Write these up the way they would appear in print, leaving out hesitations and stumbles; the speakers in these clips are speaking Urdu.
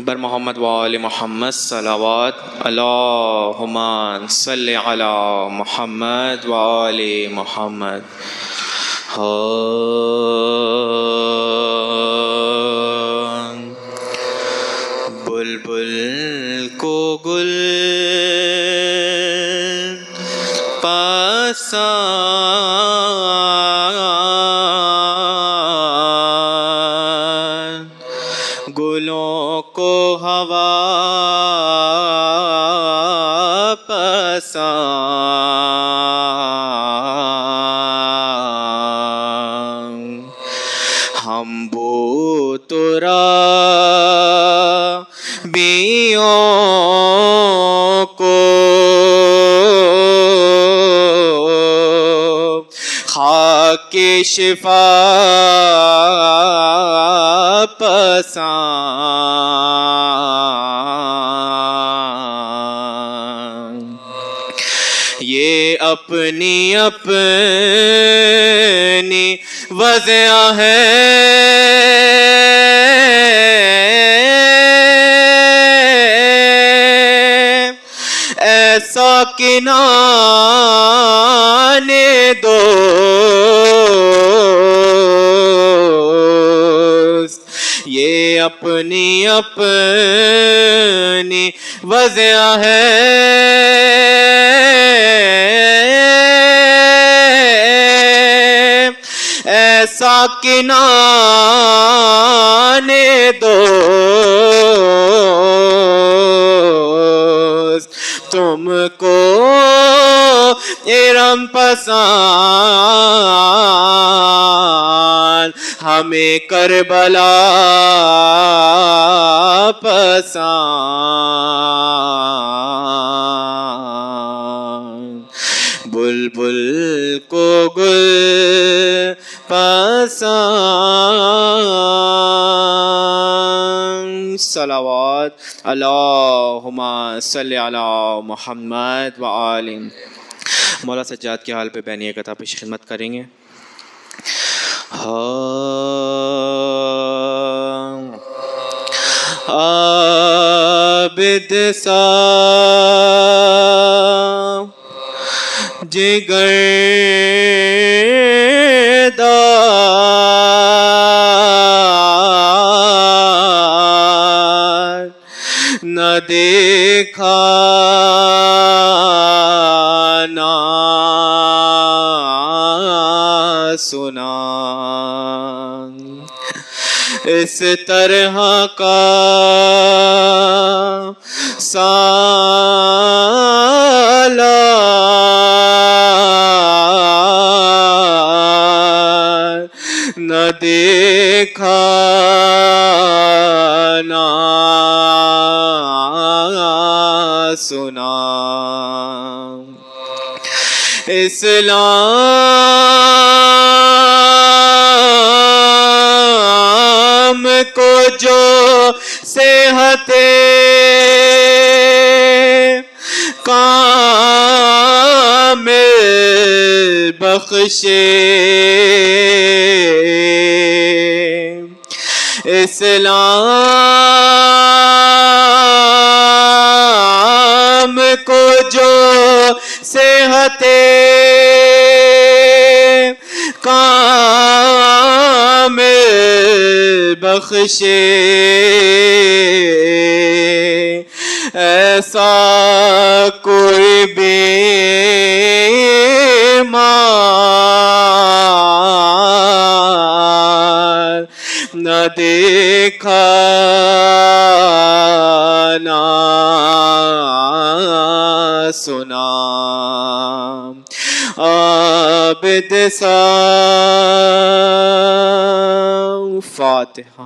بر محمد و آل محمد صلوات اللہم صلی علی محمد و آل محمد. بلبل کو گل پسند، گلوں کو ہوا پسند، ہم بو ترابیوں کو خاک شفا پسند، یہ اپنی اپنی وضع ہے، ایسا کنانے دوست، یہ اپنی اپنی وضع ہے، ایسا کنانے دوست، تم کو ارم پسند، ہمیں کربلا پسند، بلبل کو گل پسند. صلوات اللہم صلی علی محمد و آل. مولا سجاد کے حال پہ بینی قطع پیش خدمت کریں گے. عابد سا جگر دار، نہ دیکھا نہ سنا اس طرح کا سالار، نہ دیکھا نہ سنا. اسلام کو جو صحت کامل بخشے، اسلام کو جو صحت کامل بخشے، ایسا کوئی بیمار نہ دیکھا نہ سنا. عابد سا. فاتحہ.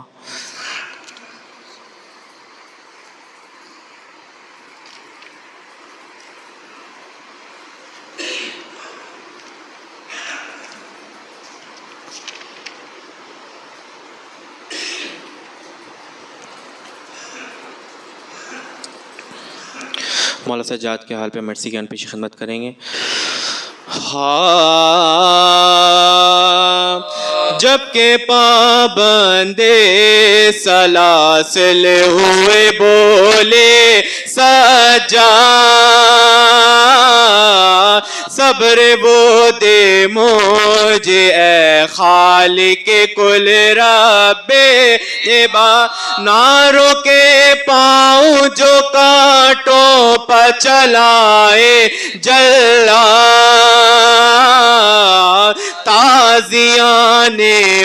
مولا سجاد کے حال پہ مرسی گیان پیش خدمت کریں گے. جبکہ پابندے سلاسل ہوئے بولے سجاد صبر وہ دے مجھے اے خالق کل رب ناروں کے پاؤں جو کانٹوں پر چلائے جلا تازیان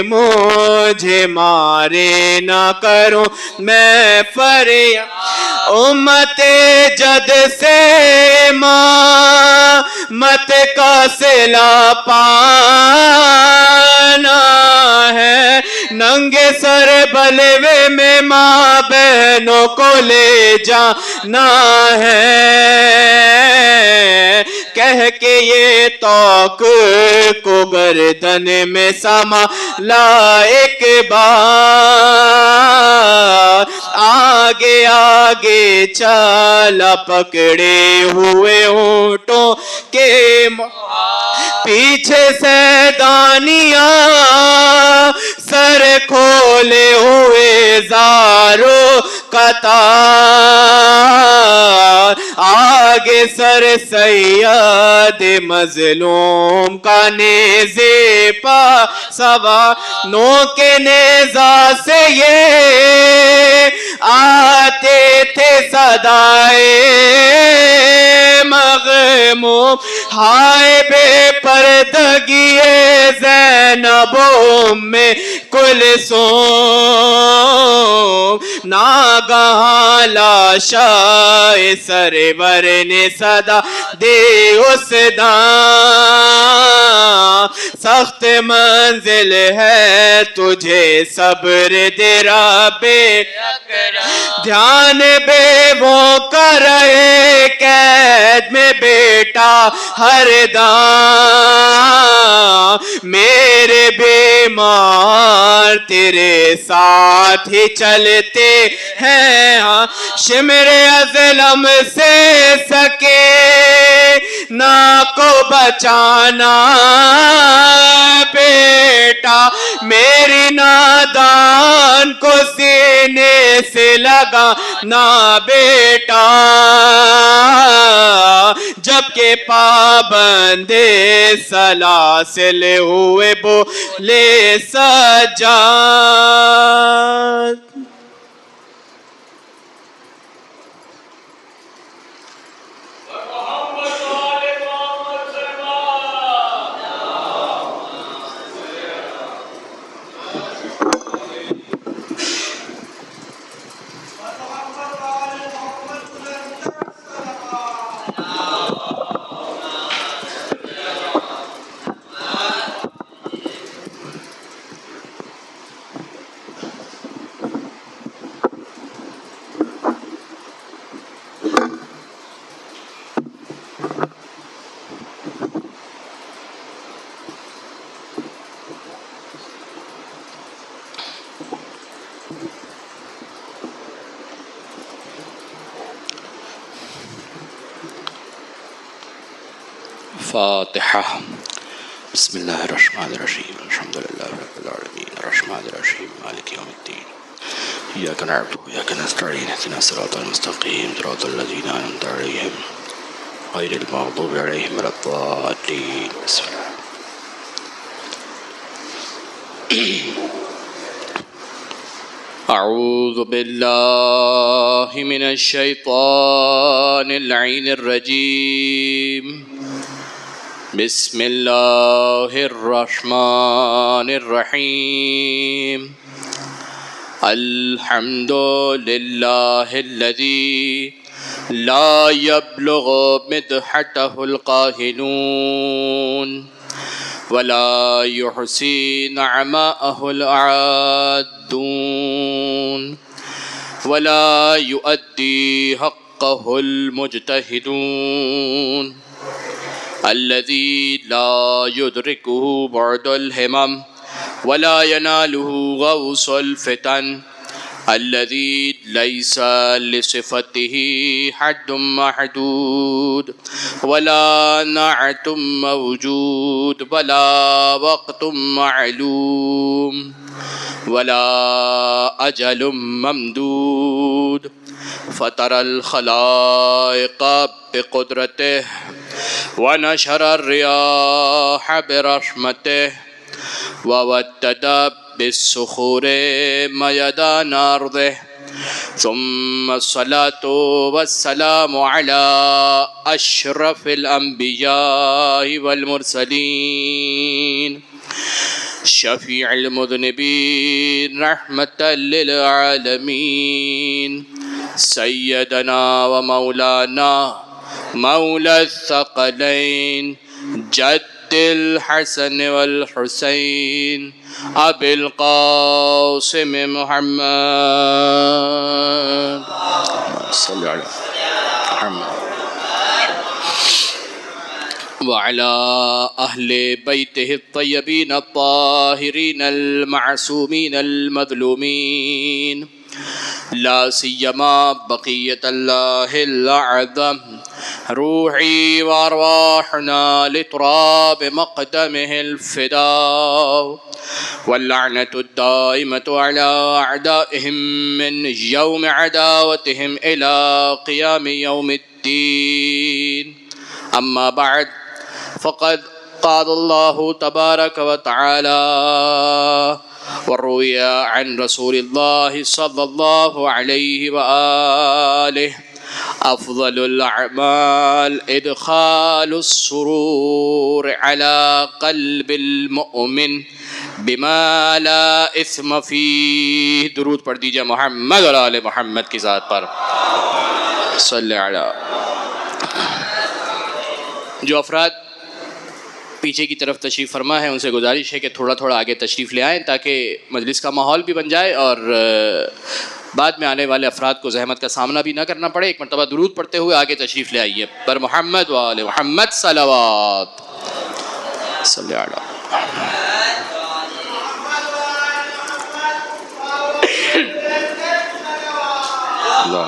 مجھے مارے نہ کروں میں فریاد امت جد سے مت کا صلہ پانا ہے ننگے سر بلوے میں ماں بہنوں کو لے جانا ہے کہہ کے یہ توق کو گردن میں سما لا ایک بار آگے آگے چلا پکڑے ہوئے اونٹوں کے پیچھے سے دانیاں سر کھولے ہوئے زارو قطار آگے سر سید مظلوم کا نیزے پا سوا نو کے نیزہ سے یہ آتے تھے صدائے مغموم ہائے بے پردگی زینب میں کلثوم ناگہاں لاشائے سرور نے صدا دے اس دام سخت منزل ہے تجھے صبر دے رب دھیان بے وہ کر رہے قید میں بیٹا ہر دام میرے بیمار تیرے ساتھ ہی چلتے ہیں شمر ازلم سے سکے نا کو بچانا بیٹا میری نادان کو سینے سے لگانا بیٹا جبکہ پابندے سلاسل ہوئے بولے سجاد فاتحہ بسم اللہ الرحمن الرحیم الحمد للہ رب العالمین الرحمن الرحیم مالک یوم الدین ایاک نعبد و ایاک نستعین اهدنا الصراط المستقیم صراط الذین انعمت علیہم غیر المغضوب علیہم ولا الضالین بسم اللہ اعوذ باللہ من الشیطان اللعین الرجیم بسم اللہ الرحمن الرحیم الحمد للہ الذی لا يبلغ مدحته القاهلون ولا يحصي نعماءه العادون ولا يؤدي حقه المجتهدون الذي لا يدركه بعد الهمم ولا يناله غوص الفتن الذي ليس لصفته حد محدود ولا نعت موجود ولا وقت معلوم ولا أجل ممدود فطر الخلائق بقدرته ونشر الرياح برحمته وودد بالصخور ميدان أرضه ثم الصلاة والسلام على أشرف الأنبياء والمرسلين شفيع المذنبين رحمة للعالمين سيدنا ومولانا مولى الثقلين جد الحسن والحسين أبي القاسم محمد صلى على محمد وعلى أهل بيته الطيبين الطاهرين المعصومين المظلومين لا سيما بقية الله الأعظم روحي وأرواحنا لتراب مقدمه الفداء واللعنة الدائمة على أعدائهم من يوم عداوتهم إلى قيام يوم الدين أما بعد فقد قال الله تبارك وتعالى وروي عن رسول الله صلى الله عليه وآله أفضل الأعمال إدخال السرور على قلب المؤمن بما لا إثم فيه. درود پڑھ دیجئے محمد اور آل محمد کی ذات پر صلی علی. جو افراد پیچھے کی طرف تشریف فرما ہے ان سے گزارش ہے کہ تھوڑا تھوڑا آگے تشریف لے آئیں تاکہ مجلس کا ماحول بھی بن جائے اور بعد میں آنے والے افراد کو زحمت کا سامنا بھی نہ کرنا پڑے. ایک مرتبہ درود پڑھتے ہوئے آگے تشریف لے آئیے. پر محمد و آل محمد صلوات صلی علی اللہ.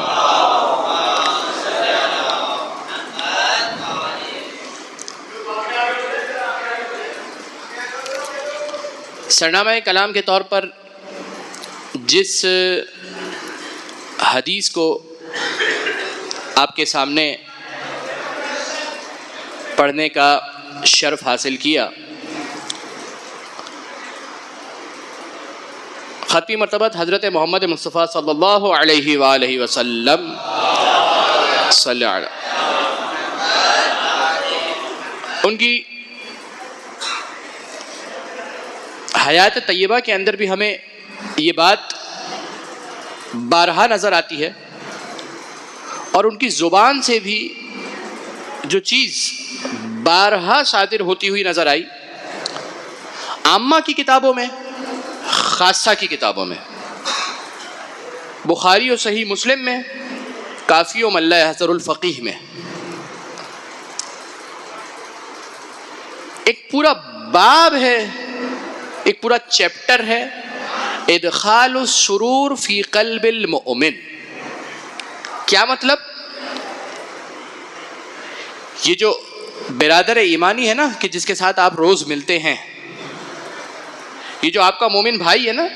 سرنامہ کلام کے طور پر جس حدیث کو آپ کے سامنے پڑھنے کا شرف حاصل کیا، ختمی مرتبہ حضرت محمد مصطفیٰ صلی اللہ علیہ وآلہ وسلم صلی اللہ. ان کی حیات طیبہ کے اندر بھی ہمیں یہ بات بارہا نظر آتی ہے اور ان کی زبان سے بھی جو چیز بارہا صادر ہوتی ہوئی نظر آئی، عامہ کی کتابوں میں، خاصہ کی کتابوں میں، بخاری و صحیح مسلم میں، کافی و ملا یحذر الفقیہ میں، ایک پورا باب ہے، ایک پورا چیپٹر ہے، ادخال السرور فی قلب المؤمن. کیا مطلب؟ یہ جو برادر ایمانی ہے نا کہ جس کے ساتھ آپ روز ملتے ہیں، یہ جو آپ کا مومن بھائی ہے نا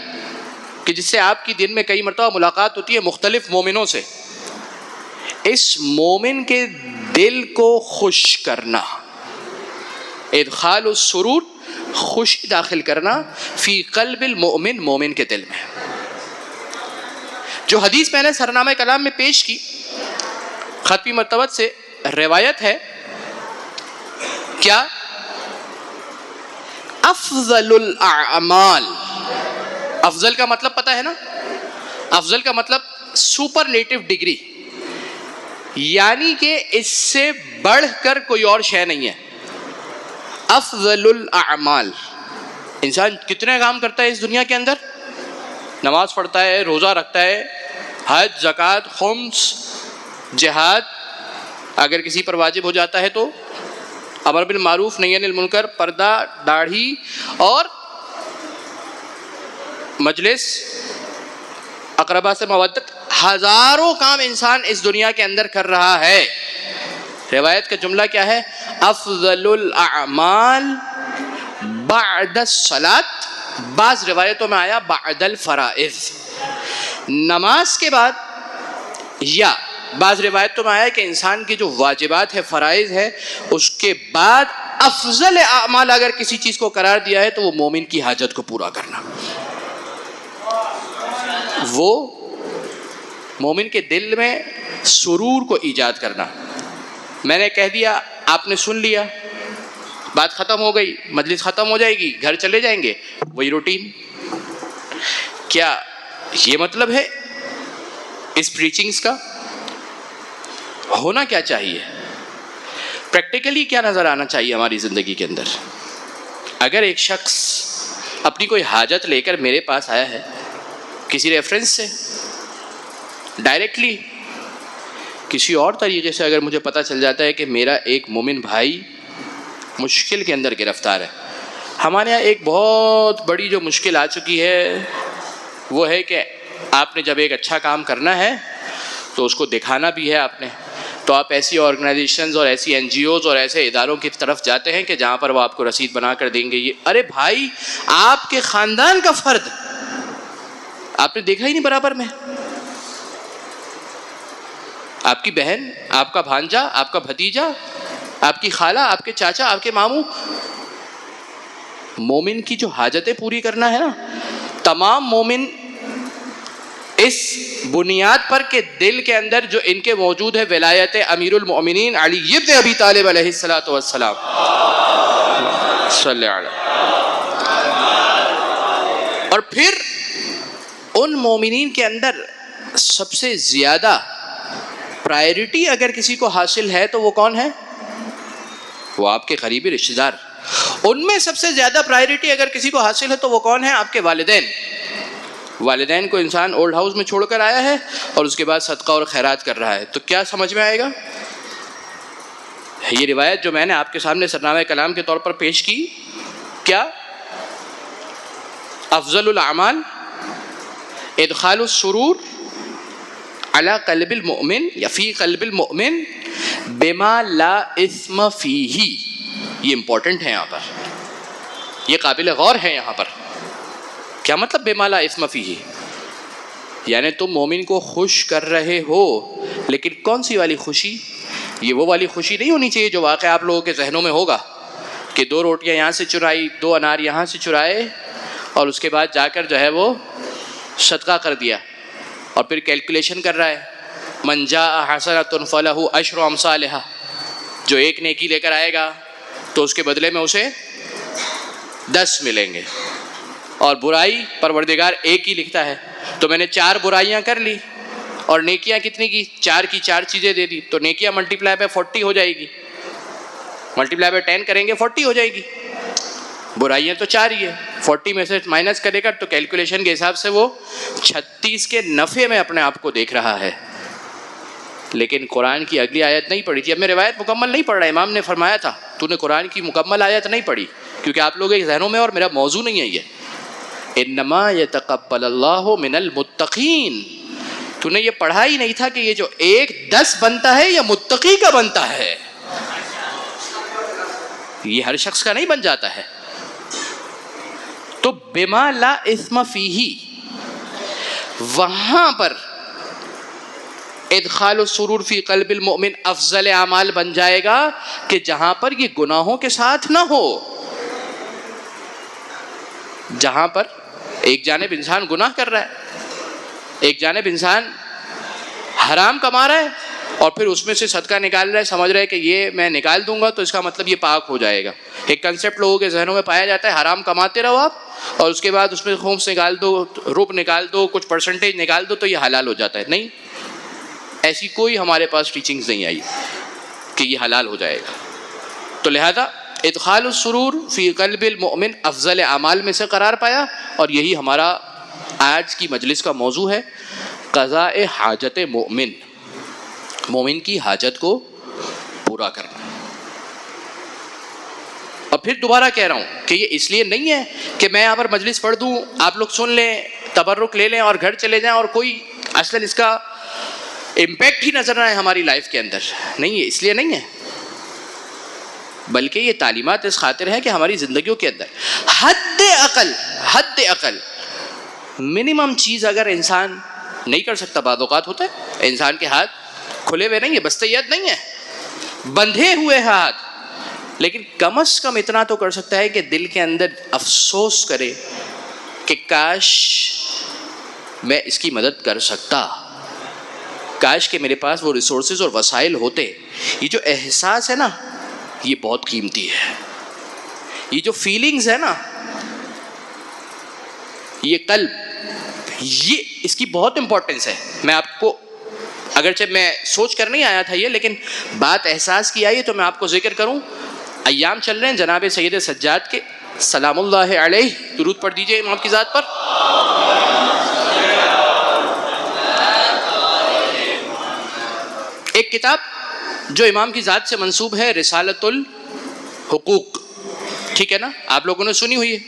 کہ جس سے آپ کی دن میں کئی مرتبہ ملاقات ہوتی ہے مختلف مومنوں سے، اس مومن کے دل کو خوش کرنا، ادخال السرور، خوشی داخل کرنا فی قلب المؤمن، مومن کے دل میں. جو حدیث میں نے سرنامہ کلام میں پیش کی، ختمی مرتبہ سے روایت ہے، کیا؟ افضل الاعمال. افضل کا مطلب پتہ ہے نا؟ افضل کا مطلب سپرلیٹو ڈگری، یعنی کہ اس سے بڑھ کر کوئی اور شے نہیں ہے. افضل الاعمال. انسان کتنے کام کرتا ہے اس دنیا کے اندر؟ نماز پڑھتا ہے، روزہ رکھتا ہے، حج، زکوٰۃ، خمس، جہاد، اگر کسی پر واجب ہو جاتا ہے تو امر بالمعروف نہی عن المنکر، پردہ، داڑھی اور مجلس، اقربا سے مودت، ہزاروں کام انسان اس دنیا کے اندر کر رہا ہے. روایت کا جملہ کیا ہے؟ افضل الاعمال بعد الصلاۃ، بعض روایتوں میں آیا بعد الفرائض، نماز کے بعد، یا بعض روایتوں میں آیا کہ انسان کی جو واجبات ہے، فرائض ہے، اس کے بعد افضل اعمال اگر کسی چیز کو قرار دیا ہے تو وہ مومن کی حاجت کو پورا کرنا. وہ مومن کے دل میں سرور کو ایجاد کرنا. میں نے کہہ دیا، آپ نے سن لیا، بات ختم ہو گئی، مجلس ختم ہو جائے گی، گھر چلے جائیں گے، وہی روٹین. کیا یہ مطلب ہے اس پریچنگز کا؟ ہونا کیا چاہیے؟ پریکٹیکلی کیا نظر آنا چاہیے ہماری زندگی کے اندر؟ اگر ایک شخص اپنی کوئی حاجت لے کر میرے پاس آیا ہے کسی ریفرنس سے، ڈائریکٹلی کسی اور طریقے سے، اگر مجھے پتہ چل جاتا ہے کہ میرا ایک مومن بھائی مشکل کے اندر گرفتار ہے. ہمارے یہاں ایک بہت بڑی جو مشکل آ چکی ہے وہ ہے کہ آپ نے جب ایک اچھا کام کرنا ہے تو اس کو دکھانا بھی ہے آپ نے، تو آپ ایسی آرگنائزیشنز اور ایسی این جی اوز اور ایسے اداروں کی طرف جاتے ہیں کہ جہاں پر وہ آپ کو رسید بنا کر دیں گے. یہ ارے بھائی، آپ کے خاندان کا فرد آپ نے دیکھا ہی نہیں برابر میں، آپ کی بہن، آپ کا بھانجا، آپ کا بھتیجا، آپ کی خالہ، آپ کے چاچا، آپ کے ماموں. مومن کی جو حاجتیں پوری کرنا ہے نا، تمام مومن اس بنیاد پر کہ دل کے اندر جو ان کے موجود ہے ولایت امیر المؤمنین علی ابن ابی طالب علیہ الصلوۃ والسلام صلی اللہ علیہ، اور پھر ان مومنین کے اندر سب سے زیادہ پرائرٹی اگر کسی کو حاصل ہے تو وہ کون ہے؟ وہ آپ کے قریبی رشتہ دار. ان میں سب سے زیادہ پرائرٹی اگر کسی کو حاصل ہے تو وہ کون ہے؟ آپ کے والدین. والدین کو انسان اولڈ ہاؤس میں چھوڑ کر آیا ہے اور اس کے بعد صدقہ اور خیرات کر رہا ہے، تو کیا سمجھ میں آئے گا؟ یہ روایت جو میں نے آپ کے سامنے سرنامہ کلام کے طور پر پیش کی، کیا افضل الاعمال ادخال السرور علی قلب المؤمن یا فی قلب المؤمن بما لا اثم فیہ. یہ امپورٹنٹ ہے یہاں پر، یہ قابل غور ہے یہاں پر. کیا مطلب بما لا اثم فیہ؟ یعنی تم مومن کو خوش کر رہے ہو، لیکن کون سی والی خوشی؟ یہ وہ والی خوشی نہیں ہونی چاہیے جو واقعہ آپ لوگوں کے ذہنوں میں ہوگا کہ 2 روٹیاں یہاں سے چرائی، 2 انار یہاں سے چرائے اور اس کے بعد جا کر جو ہے وہ صدقہ کر دیا، اور پھر کیلکولیشن کر رہا ہے من جاء حسنۃ فلہ عشر امثالھا، جو ایک نیکی لے کر آئے گا تو اس کے بدلے میں اسے 10 ملیں گے، اور برائی پروردگار ایک ہی لکھتا ہے، تو میں نے 4 برائیاں کر لی اور نیکیاں کتنی کی؟ 4 کی 4 چیزیں دے دی، تو نیکیاں ملٹیپلائی بائی 40 ہو جائے گی، ملٹیپلائی بائی 10 کریں گے 40 ہو جائے گی. برائیاں تو 4 ہی ہے، 40 میں سے مائنس کرے گا تو کیلکولیشن کے حساب سے وہ 36 کے نفع میں اپنے آپ کو دیکھ رہا ہے. لیکن قرآن کی اگلی آیت نہیں پڑھی تھی. اب میں روایت مکمل نہیں پڑھ رہا، امام نے فرمایا تھا تو نے قرآن کی مکمل آیت نہیں پڑھی کیونکہ آپ لوگوں کے ذہنوں میں اور میرا موضوع نہیں ہے یہ. انما یتقبل اللہ من المتقین. تو نے یہ پڑھا ہی نہیں تھا کہ یہ جو 1 10 بنتا ہے یہ متقی کا بنتا ہے، یہ ہر شخص کا نہیں بن جاتا ہے. تو بما لا اثم فیہ، وہاں پر ادخال السرور فی قلب المؤمن افضل اعمال بن جائے گا کہ جہاں پر یہ گناہوں کے ساتھ نہ ہو. جہاں پر ایک جانب انسان گناہ کر رہا ہے، ایک جانب انسان حرام کما رہا ہے اور پھر اس میں سے صدقہ نکال رہا ہے، سمجھ رہا ہے کہ یہ میں نکال دوں گا تو اس کا مطلب یہ پاک ہو جائے گا. ایک کنسیپٹ لوگوں کے ذہنوں میں پایا جاتا ہے، حرام کماتے رہو آپ اور اس کے بعد اس میں خمس نکال دو، رب نکال دو، کچھ پرسنٹیج نکال دو تو یہ حلال ہو جاتا ہے. نہیں، ایسی کوئی ہمارے پاس ٹیچنگز نہیں آئی کہ یہ حلال ہو جائے گا. تو لہذا ادخال السرور فی قلب المؤمن افضل اعمال میں سے قرار پایا، اور یہی ہمارا آج کی مجلس کا موضوع ہے، قضاء حاجت مومن، مومن کی حاجت کو پورا کرنا. اور پھر دوبارہ کہہ رہا ہوں کہ یہ اس لیے نہیں ہے کہ میں یہاں پر مجلس پڑھ دوں، آپ لوگ سن لیں، تبرک لے لیں اور گھر چلے جائیں اور کوئی اصلاً اس کا امپیکٹ ہی نظر نہ آئے ہماری لائف کے اندر. نہیں ہے، اس لیے نہیں ہے، بلکہ یہ تعلیمات اس خاطر ہے کہ ہماری زندگیوں کے اندر حد عقل منیمم چیز اگر انسان نہیں کر سکتا، بعض اوقات ہوتا ہے انسان کے ہاتھ کھلے ہوئے نہیں ہے، بستے ید نہیں ہے، بندھے ہوئے ہاتھ، لیکن کم از کم اتنا تو کر سکتا ہے کہ دل کے اندر افسوس کرے کہ کاش میں اس کی مدد کر سکتا، کاش کہ میرے پاس وہ ریسورسز اور وسائل ہوتے. یہ جو احساس ہے نا، یہ بہت قیمتی ہے. یہ جو فیلنگز ہے نا، یہ قلب، یہ اس کی بہت امپورٹنس ہے. میں آپ کو اگرچہ میں سوچ کر نہیں آیا تھا یہ، لیکن بات احساس کی آئی تو میں آپ کو ذکر کروں. ایام چل رہے ہیں جناب سید سجاد کے، سلام اللہ علیہ، درود پڑھ دیجئے امام کی ذات پر. ایک کتاب جو امام کی ذات سے منسوب ہے، رسالۃ الحقوق، ٹھیک ہے نا، آپ لوگوں نے سنی ہوئی ہے.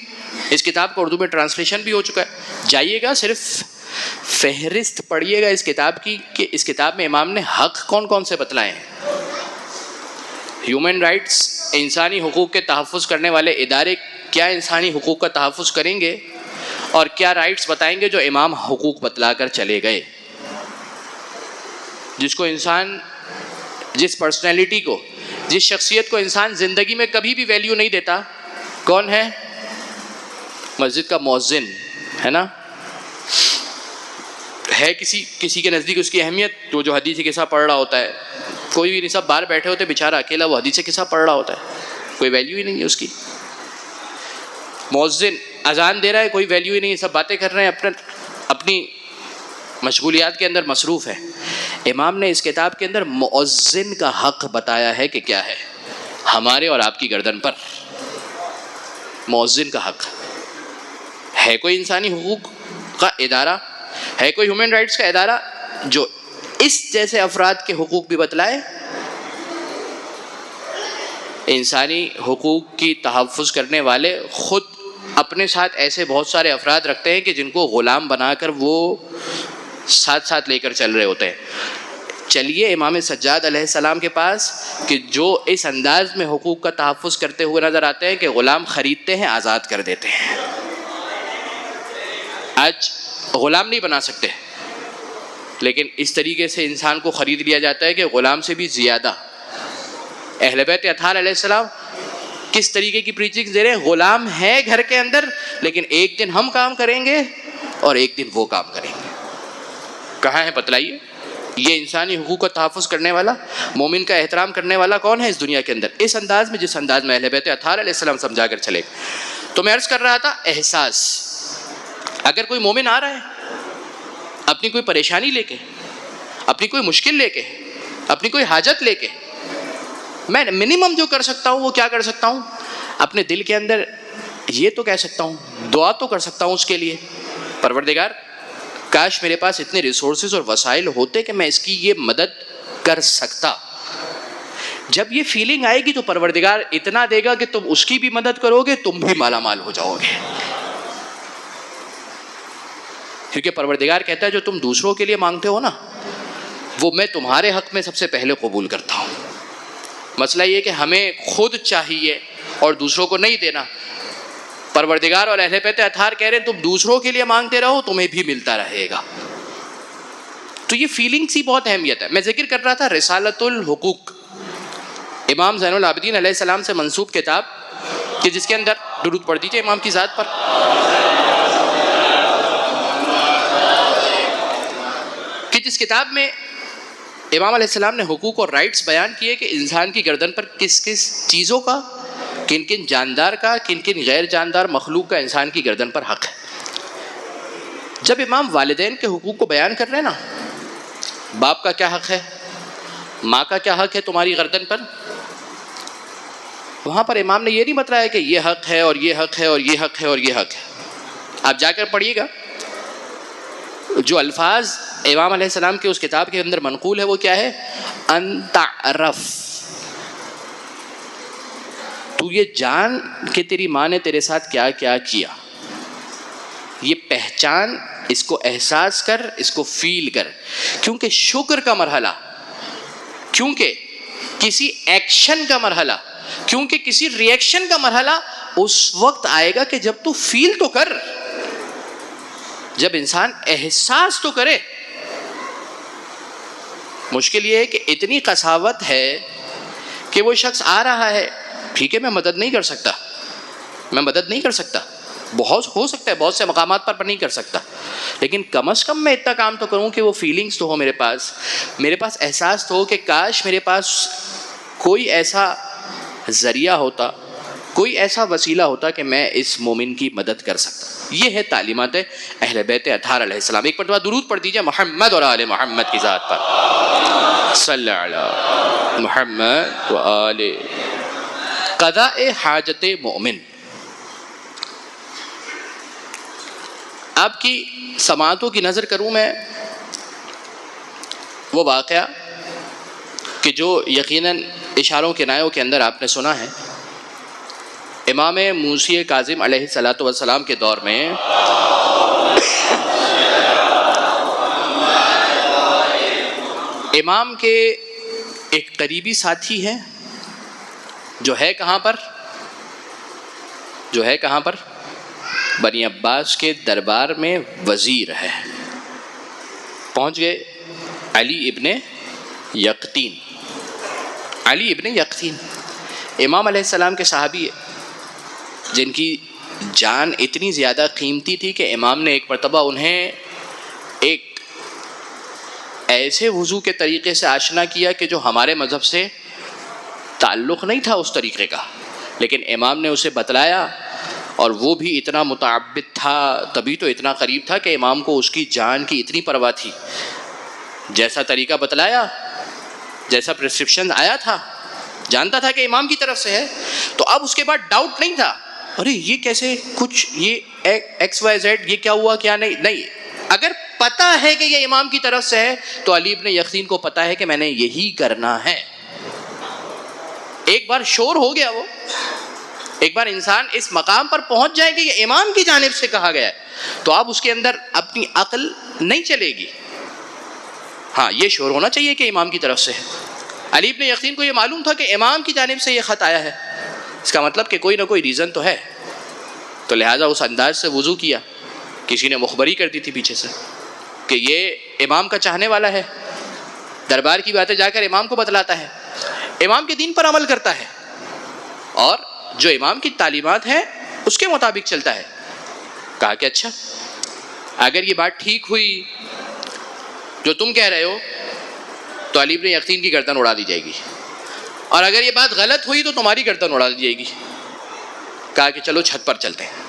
اس کتاب کا اردو میں ٹرانسلیشن بھی ہو چکا ہے. جائیے گا، صرف فہرست پڑھیے گا اس کتاب کی کہ اس کتاب میں امام نے حق کون کون سے بتلائے ہیں. ہیومن رائٹس، انسانی حقوق کے تحفظ کرنے والے ادارے کیا انسانی حقوق کا تحفظ کریں گے، اور کیا رائٹس بتائیں گے جو امام حقوق بتلا کر چلے گئے. جس کو انسان، جس پرسنالٹی کو، جس شخصیت کو انسان زندگی میں کبھی بھی ویلیو نہیں دیتا، کون ہے؟ مسجد کا مؤذن ہے نا. ہے کسی کے نزدیک اس کی اہمیت، جو حدیث کے ساتھ پڑھ رہا ہوتا ہے. کوئی بھی نہیں، سب باہر بیٹھے ہوتے، بیچارہ اکیلا وہ حدیث کے ساتھ پڑھ رہا ہوتا ہے، کوئی ویلیو ہی نہیں ہے اس کی. مؤذن اذان دے رہا ہے، کوئی ویلیو ہی نہیں ہے، سب باتیں کر رہے ہیں، اپنی مشغولیات کے اندر مصروف ہے. امام نے اس کتاب کے اندر مؤذن کا حق بتایا ہے کہ کیا ہے ہمارے اور آپ کی گردن پر. مؤذن کا حق ہے. کوئی انسانی حقوق کا ادارہ ہے، کوئی ہیومن رائٹس کا ادارہ جو اس جیسے افراد کے حقوق بھی بتلائے؟ انسانی حقوق کی تحفظ کرنے والے خود اپنے ساتھ ایسے بہت سارے افراد رکھتے ہیں کہ جن کو غلام بنا کر وہ ساتھ ساتھ لے کر چل رہے ہوتے ہیں. چلیے امام سجاد علیہ السلام کے پاس کہ جو اس انداز میں حقوق کا تحفظ کرتے ہوئے نظر آتے ہیں کہ غلام خریدتے ہیں، آزاد کر دیتے ہیں. آج غلام نہیں بنا سکتے، لیکن اس طریقے سے انسان کو خرید لیا جاتا ہے کہ غلام سے بھی زیادہ. اہل بیت اطہار علیہ السلام کس طریقے کی پریچنگ دے رہے ہیں؟ غلام ہے گھر کے اندر، لیکن ایک دن ہم کام کریں گے اور ایک دن وہ کام کریں گے. کہاں ہے بتلائیے؟ یہ انسانی حقوق کا تحفظ کرنے والا، مومن کا احترام کرنے والا کون ہے اس دنیا کے اندر؟ اس انداز میں، جس انداز میں اہل بیت اطہار علیہ السلام سمجھا کر چلے. تو میں عرض کر رہا تھا احساس. اگر کوئی مومن آ رہا ہے اپنی کوئی پریشانی لے کے، اپنی کوئی مشکل لے کے، اپنی کوئی حاجت لے کے، میں منیمم جو کر سکتا ہوں وہ کیا کر سکتا ہوں؟ اپنے دل کے اندر یہ تو کہہ سکتا ہوں، دعا تو کر سکتا ہوں اس کے لیے، پروردگار کاش میرے پاس اتنے ریسورسز اور وسائل ہوتے کہ میں اس کی یہ مدد کر سکتا. جب یہ فیلنگ آئے گی تو پروردگار اتنا دے گا کہ تم اس کی بھی مدد کرو گے، تم بھی مالا مال ہو جاؤ گے. کیونکہ پروردگار کہتا ہے جو تم دوسروں کے لیے مانگتے ہو نا، وہ میں تمہارے حق میں سب سے پہلے قبول کرتا ہوں. مسئلہ یہ کہ ہمیں خود چاہیے اور دوسروں کو نہیں دینا. پروردگار اور اہل بیت اطہار کہہ رہے ہیں تم دوسروں کے لیے مانگتے رہو، تمہیں بھی ملتا رہے گا. تو یہ فیلنگس ہی بہت اہمیت ہے. میں ذکر کر رہا تھا رسالۃ الحقوق، امام زین العابدین علیہ السلام سے منسوب کتاب، کہ جس کے اندر درود پڑھ دیجئے امام کی ذات پر. کہ جس کتاب میں امام علیہ السلام نے حقوق اور رائٹس بیان کیے کہ انسان کی گردن پر کس کس چیزوں کا، کن کن جاندار کا، کن کن غیر جاندار مخلوق کا انسان کی گردن پر حق ہے. جب امام والدین کے حقوق کو بیان کر رہے ہیں نا، باپ کا کیا حق ہے، ماں کا کیا حق ہے تمہاری گردن پر، وہاں پر امام نے یہ نہیں بتلایا کہ یہ حق ہے اور یہ حق ہے اور یہ حق ہے اور یہ حق ہے. آپ جا کر پڑھیے گا جو الفاظ امام علیہ السلام کے اس کتاب کے اندر منقول ہے وہ کیا ہے؟ ان تعرف، تو یہ جان کہ تیری ماں نے تیرے ساتھ کیا کیا کیا، یہ پہچان پہچان، اس کو احساس کر، اس کو فیل کر. کیونکہ شکر کا مرحلہ، کیونکہ کسی ایکشن کا مرحلہ، کیونکہ کسی ری ایکشن کا مرحلہ اس وقت آئے گا کہ جب تو فیل تو کر، جب انسان احساس تو کرے. مشکل یہ ہے کہ اتنی قساوت ہے کہ وہ شخص آ رہا ہے، ٹھیک ہے میں مدد نہیں کر سکتا، بہت ہو سکتا ہے بہت سے مقامات پر نہیں کر سکتا، لیکن کم از کم میں اتنا کام تو کروں کہ وہ فیلنگز تو ہو میرے پاس احساس تو ہو کہ کاش میرے پاس کوئی ایسا ذریعہ ہوتا، کوئی ایسا وسیلہ ہوتا کہ میں اس مومن کی مدد کر سکتا. یہ ہے تعلیمات اہل بیت اطہار علیہ السلام. ایک مرتبہ درود پڑھ دیجئے محمد اور آل محمد کی ذات پر. صلی علی محمد و آل. قضاء حاجت مومن. آپ کی سماعتوں کی نظر کروں میں وہ واقعہ کہ جو یقیناً اشاروں کے نایوں کے اندر آپ نے سنا ہے. امام موسی کاظم علیہ السلام کے دور میں امام کے ایک قریبی ساتھی ہے جو ہے کہاں پر بنی عباس کے دربار میں وزیر ہے. پہنچ گئے علی ابن یقطین. امام علیہ السلام کے صحابی جن کی جان اتنی زیادہ قیمتی تھی کہ امام نے ایک مرتبہ انہیں ایک ایسے وضو کے طریقے سے آشنا کیا کہ جو ہمارے مذہب سے تعلق نہیں تھا اس طریقے کا، لیکن امام نے اسے بتلایا اور وہ بھی اتنا متعبد تھا، تبھی تو اتنا قریب تھا کہ امام کو اس کی جان کی اتنی پرواہ تھی. جیسا طریقہ بتلایا، جیسا پرسکرپشن آیا تھا، جانتا تھا کہ امام کی طرف سے ہے، تو اب اس کے بعد ڈاؤٹ نہیں تھا ارے یہ کیسے کچھ یہ ایکس وائی زیڈ یہ کیا ہوا کیا نہیں. اگر پتہ ہے کہ یہ امام کی طرف سے ہے تو علی ابن یقطین کو پتہ ہے کہ میں نے یہی کرنا ہے. ایک بار شور ہو گیا، وہ ایک بار انسان اس مقام پر پہنچ جائے کہ یہ امام کی جانب سے کہا گیا ہے تو اب اس کے اندر اپنی عقل نہیں چلے گی. ہاں یہ شور ہونا چاہیے کہ امام کی طرف سے ہے. علی ابن یقطین کو یہ معلوم تھا کہ امام کی جانب سے یہ خط آیا ہے، اس کا مطلب کہ کوئی نہ کوئی ریزن تو ہے. تو لہٰذا اس انداز سے وضو کیا. کسی نے مخبری کر دی تھی پیچھے سے کہ یہ امام کا چاہنے والا ہے، دربار کی باتیں جا کر امام کو بتلاتا ہے، امام کے دین پر عمل کرتا ہے اور جو امام کی تعلیمات ہیں اس کے مطابق چلتا ہے. کہا کہ اچھا اگر یہ بات ٹھیک ہوئی جو تم کہہ رہے ہو تو علی ابن یقطین کی گردن اڑا دی جائے گی، اور اگر یہ بات غلط ہوئی تو تمہاری گردن اڑا دی جائے گی. کہا کہ چلو چھت پر چلتے ہیں.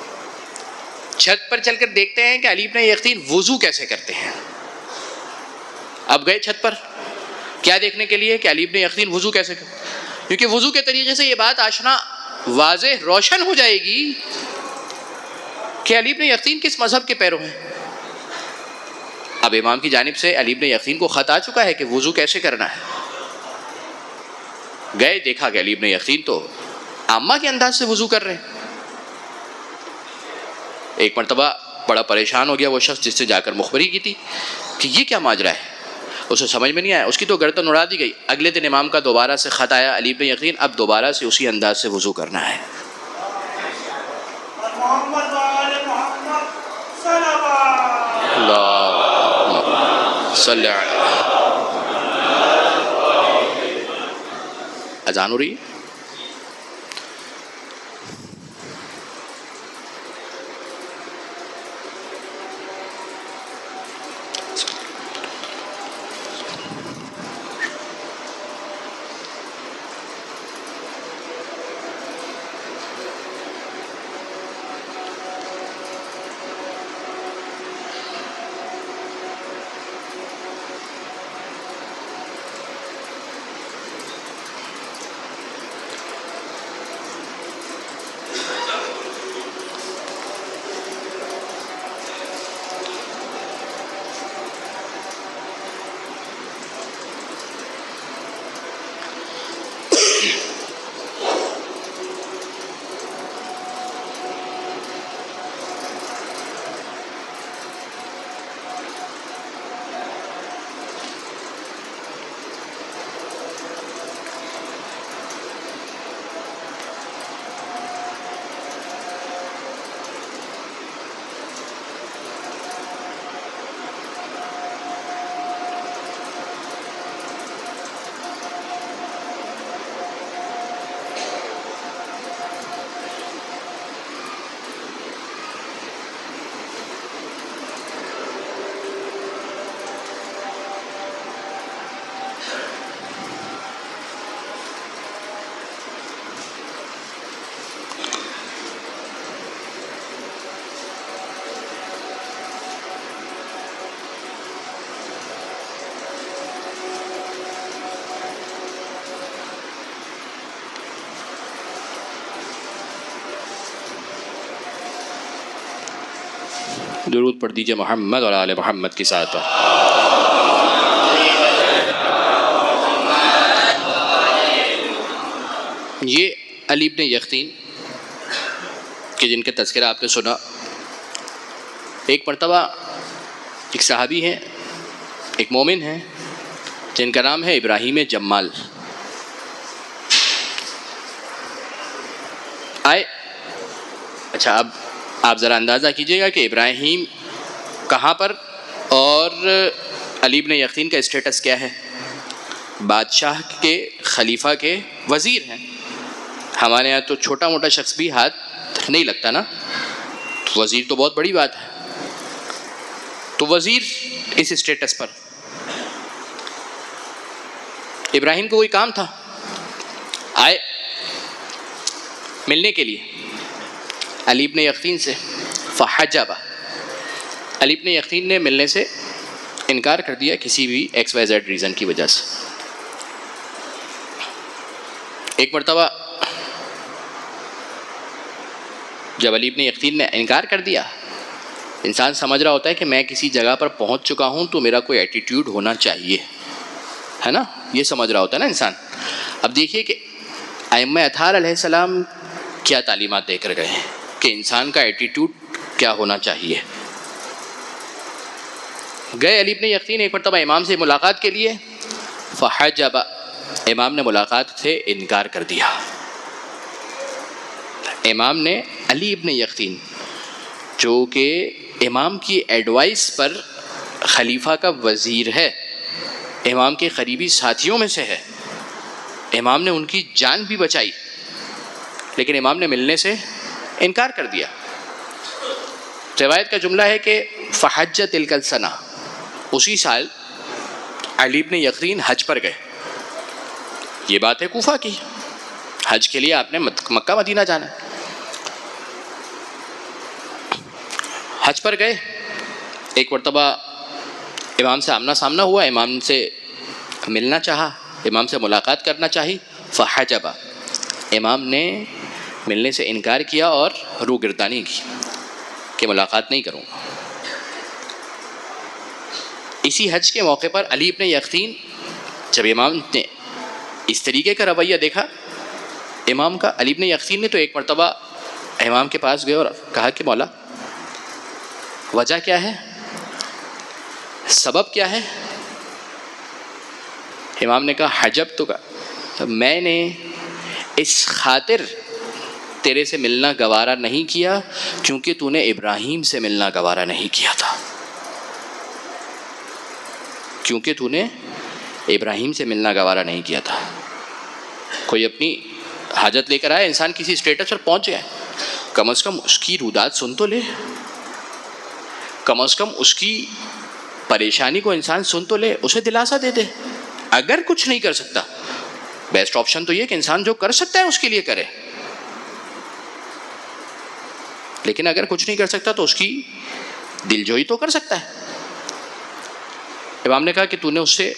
چھت پر چل کر دیکھتے ہیں کہ علی ابن یقطین وضو کیسے کرتے ہیں. اب گئے چھت پر کیا دیکھنے کے لیے کہ علی ابن یقطین وضو کیسے کرتے ہیں، کیونکہ وضو کے طریقے سے یہ بات آشنا واضح روشن ہو جائے گی کہ علی ابن یقطین کس مذہب کے پیرو ہیں. اب امام کی جانب سے علی ابن یقطین کو خط آ چکا ہے کہ وضو کیسے کرنا ہے. گئے دیکھا کہ علی ابن یقطین تو عامہ کے انداز سے وضو کر رہے ہیں. ایک مرتبہ بڑا پریشان ہو گیا وہ شخص جس سے جا کر مخبری کی تھی کہ یہ کیا ماجرا ہے. اسے سمجھ میں نہیں آیا، اس کی تو گردن اڑا دی گئی. اگلے دن امام کا دوبارہ سے خط آیا علی ابن یقطین اب دوبارہ سے اسی انداز سے وضو کرنا ہے. صلی علیہ. اذان ہو رہی ہے. درود پڑھ دیجئے محمد اور آل محمد کے ساتھ. یہ علی بن یقطین کہ جن کا تذکرہ آپ نے سنا، ایک مرتبہ ایک صحابی ہیں، ایک مومن ہیں جن کا نام ہے ابراہیم جمال. اچھا اب آپ ذرا اندازہ کیجئے گا کہ ابراہیم کہاں پر اور علی بن یقطین کا اسٹیٹس کیا ہے. بادشاہ کے خلیفہ کے وزیر ہیں. ہمارے ہاں تو چھوٹا موٹا شخص بھی ہاتھ نہیں لگتا نا، وزیر تو بہت بڑی بات ہے. تو وزیر اس اسٹیٹس پر، ابراہیم کو کوئی کام تھا، آئے ملنے کے لیے علی بن یقطین سے. فحجبہ، علی بن یقطین نے ملنے سے انکار کر دیا کسی بھی ایکس وائی زیڈ ریزن کی وجہ سے. ایک مرتبہ جب علی بن یقطین نے انکار کر دیا، انسان سمجھ رہا ہوتا ہے کہ میں کسی جگہ پر پہنچ چکا ہوں تو میرا کوئی ایٹیٹیوڈ ہونا چاہیے، ہے نا، یہ سمجھ رہا ہوتا ہے نا انسان. اب دیکھیے کہ ائمہ اطہار علیہ السلام کیا تعلیمات دے کر گئے ہیں کہ انسان کا ایٹیٹیوڈ کیا ہونا چاہیے. گئے علی بن یقطین ایک مرتبہ امام سے ملاقات کے لیے. فحجب، امام نے ملاقات سے انکار کر دیا. امام نے علی ابن یقطین جو کہ امام کی ایڈوائس پر خلیفہ کا وزیر ہے، امام کے قریبی ساتھیوں میں سے ہے، امام نے ان کی جان بھی بچائی، لیکن امام نے ملنے سے انکار کر دیا. روایت کا جملہ ہے کہ فحج تلک السنہ، اسی سال علی بن یقطین حج پر گئے. یہ بات ہے کوفہ کی، حج کے لیے آپ نے مکہ مدینہ جانا ہے. حج پر گئے، ایک مرتبہ امام سے آمنا سامنا ہوا، امام سے ملنا چاہا، امام سے ملاقات کرنا چاہی. فحجبہ، امام نے ملنے سے انکار کیا اور روگردانی کی کہ ملاقات نہیں کروں گا. اسی حج کے موقع پر علی بن یقطین جب امام نے اس طریقے کا رویہ دیکھا امام کا، علی بن یقطین نے تو ایک مرتبہ امام کے پاس گئے اور کہا کہ مولا وجہ کیا ہے، سبب کیا ہے. امام نے کہا حجب تو کہا میں نے اس خاطر تیرے سے ملنا گوارا نہیں کیا کیونکہ تو نے ابراہیم سے ملنا گوارا نہیں کیا تھا، کیونکہ تو نے ابراہیم سے ملنا گوارا نہیں کیا تھا. کوئی اپنی حاجت لے کر آئے، انسان کسی اسٹیٹس پر پہنچ گیا، کم از کم اس کی رودات سن تو لے، کم از کم اس کی پریشانی کو انسان سن تو لے، اسے دلاسا دے دے. اگر کچھ نہیں کر سکتا، بیسٹ آپشن تو یہ کہ انسان جو کر سکتا ہے اس کے لیے کرے، لیکن اگر کچھ نہیں کر سکتا تو اس کی دلجوئی تو کر سکتا ہے. امام نے کہا کہ تو نے اس سے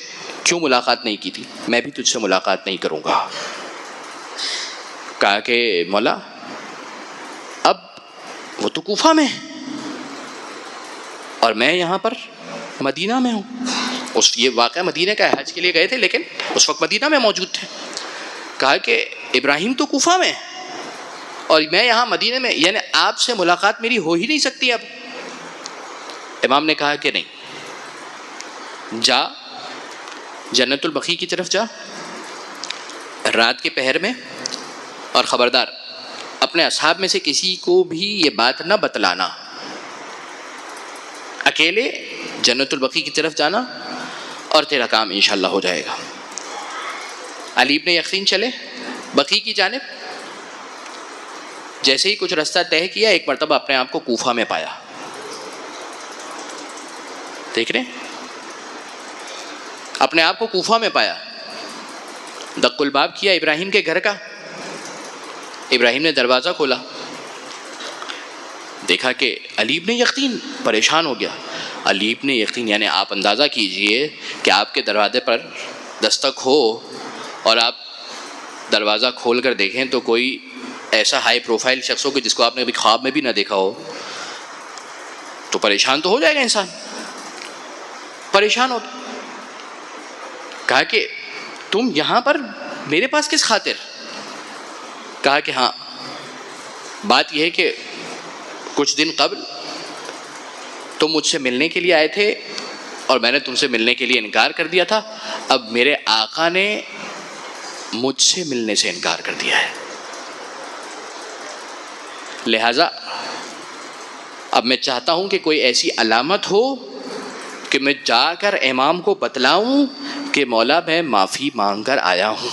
کیوں ملاقات نہیں کی تھی؟ میں بھی تجھ سے ملاقات نہیں کروں گا. کہا کہ مولا اب وہ تو کوفہ میں ہے اور میں یہاں پر مدینہ میں ہوں. یہ واقعہ مدینہ کا حج کے لیے گئے تھے لیکن اس وقت مدینہ میں موجود تھے. کہا کہ ابراہیم تو کوفہ میں ہے اور میں یہاں مدینہ میں، یعنی آپ سے ملاقات میری ہو ہی نہیں سکتی. اب امام نے کہا کہ نہیں، جا جنت البقیع کی طرف جا رات کے پہر میں، اور خبردار اپنے اصحاب میں سے کسی کو بھی یہ بات نہ بتلانا، اکیلے جنت البقیع کی طرف جانا اور تیرا کام انشاءاللہ ہو جائے گا. علی بن یقطین چلے بقیع کی جانب. جیسے ہی کچھ رستہ طے کیا، ایک مرتبہ اپنے آپ کو کوفہ میں پایا. دیکھ رہے ہیں، اپنے آپ کو کوفہ میں پایا. دق الباب کیا ابراہیم کے گھر کا. ابراہیم نے دروازہ کھولا، دیکھا کہ علی بن یقطین. پریشان ہو گیا. علی بن یقطین یعنی آپ اندازہ کیجئے کہ آپ کے دروازے پر دستک ہو اور آپ دروازہ کھول کر دیکھیں تو کوئی ایسا ہائی پروفائل شخص ہو کہ جس کو آپ نے ابھی خواب میں بھی نہ دیکھا ہو. تو پریشان تو ہو جائے گا انسان، پریشان ہو. کہا کہ تم یہاں پر میرے پاس کس خاطر؟ کہا کہ ہاں، بات یہ ہے کہ کچھ دن قبل تم مجھ سے ملنے کے لیے آئے تھے اور میں نے تم سے ملنے کے لیے انکار کر دیا تھا. اب میرے آقا نے مجھ سے ملنے سے انکار کر دیا ہے، لہذا اب میں چاہتا ہوں کہ کوئی ایسی علامت ہو کہ میں جا کر امام کو بتلاؤں کہ مولا میں معافی مانگ کر آیا ہوں.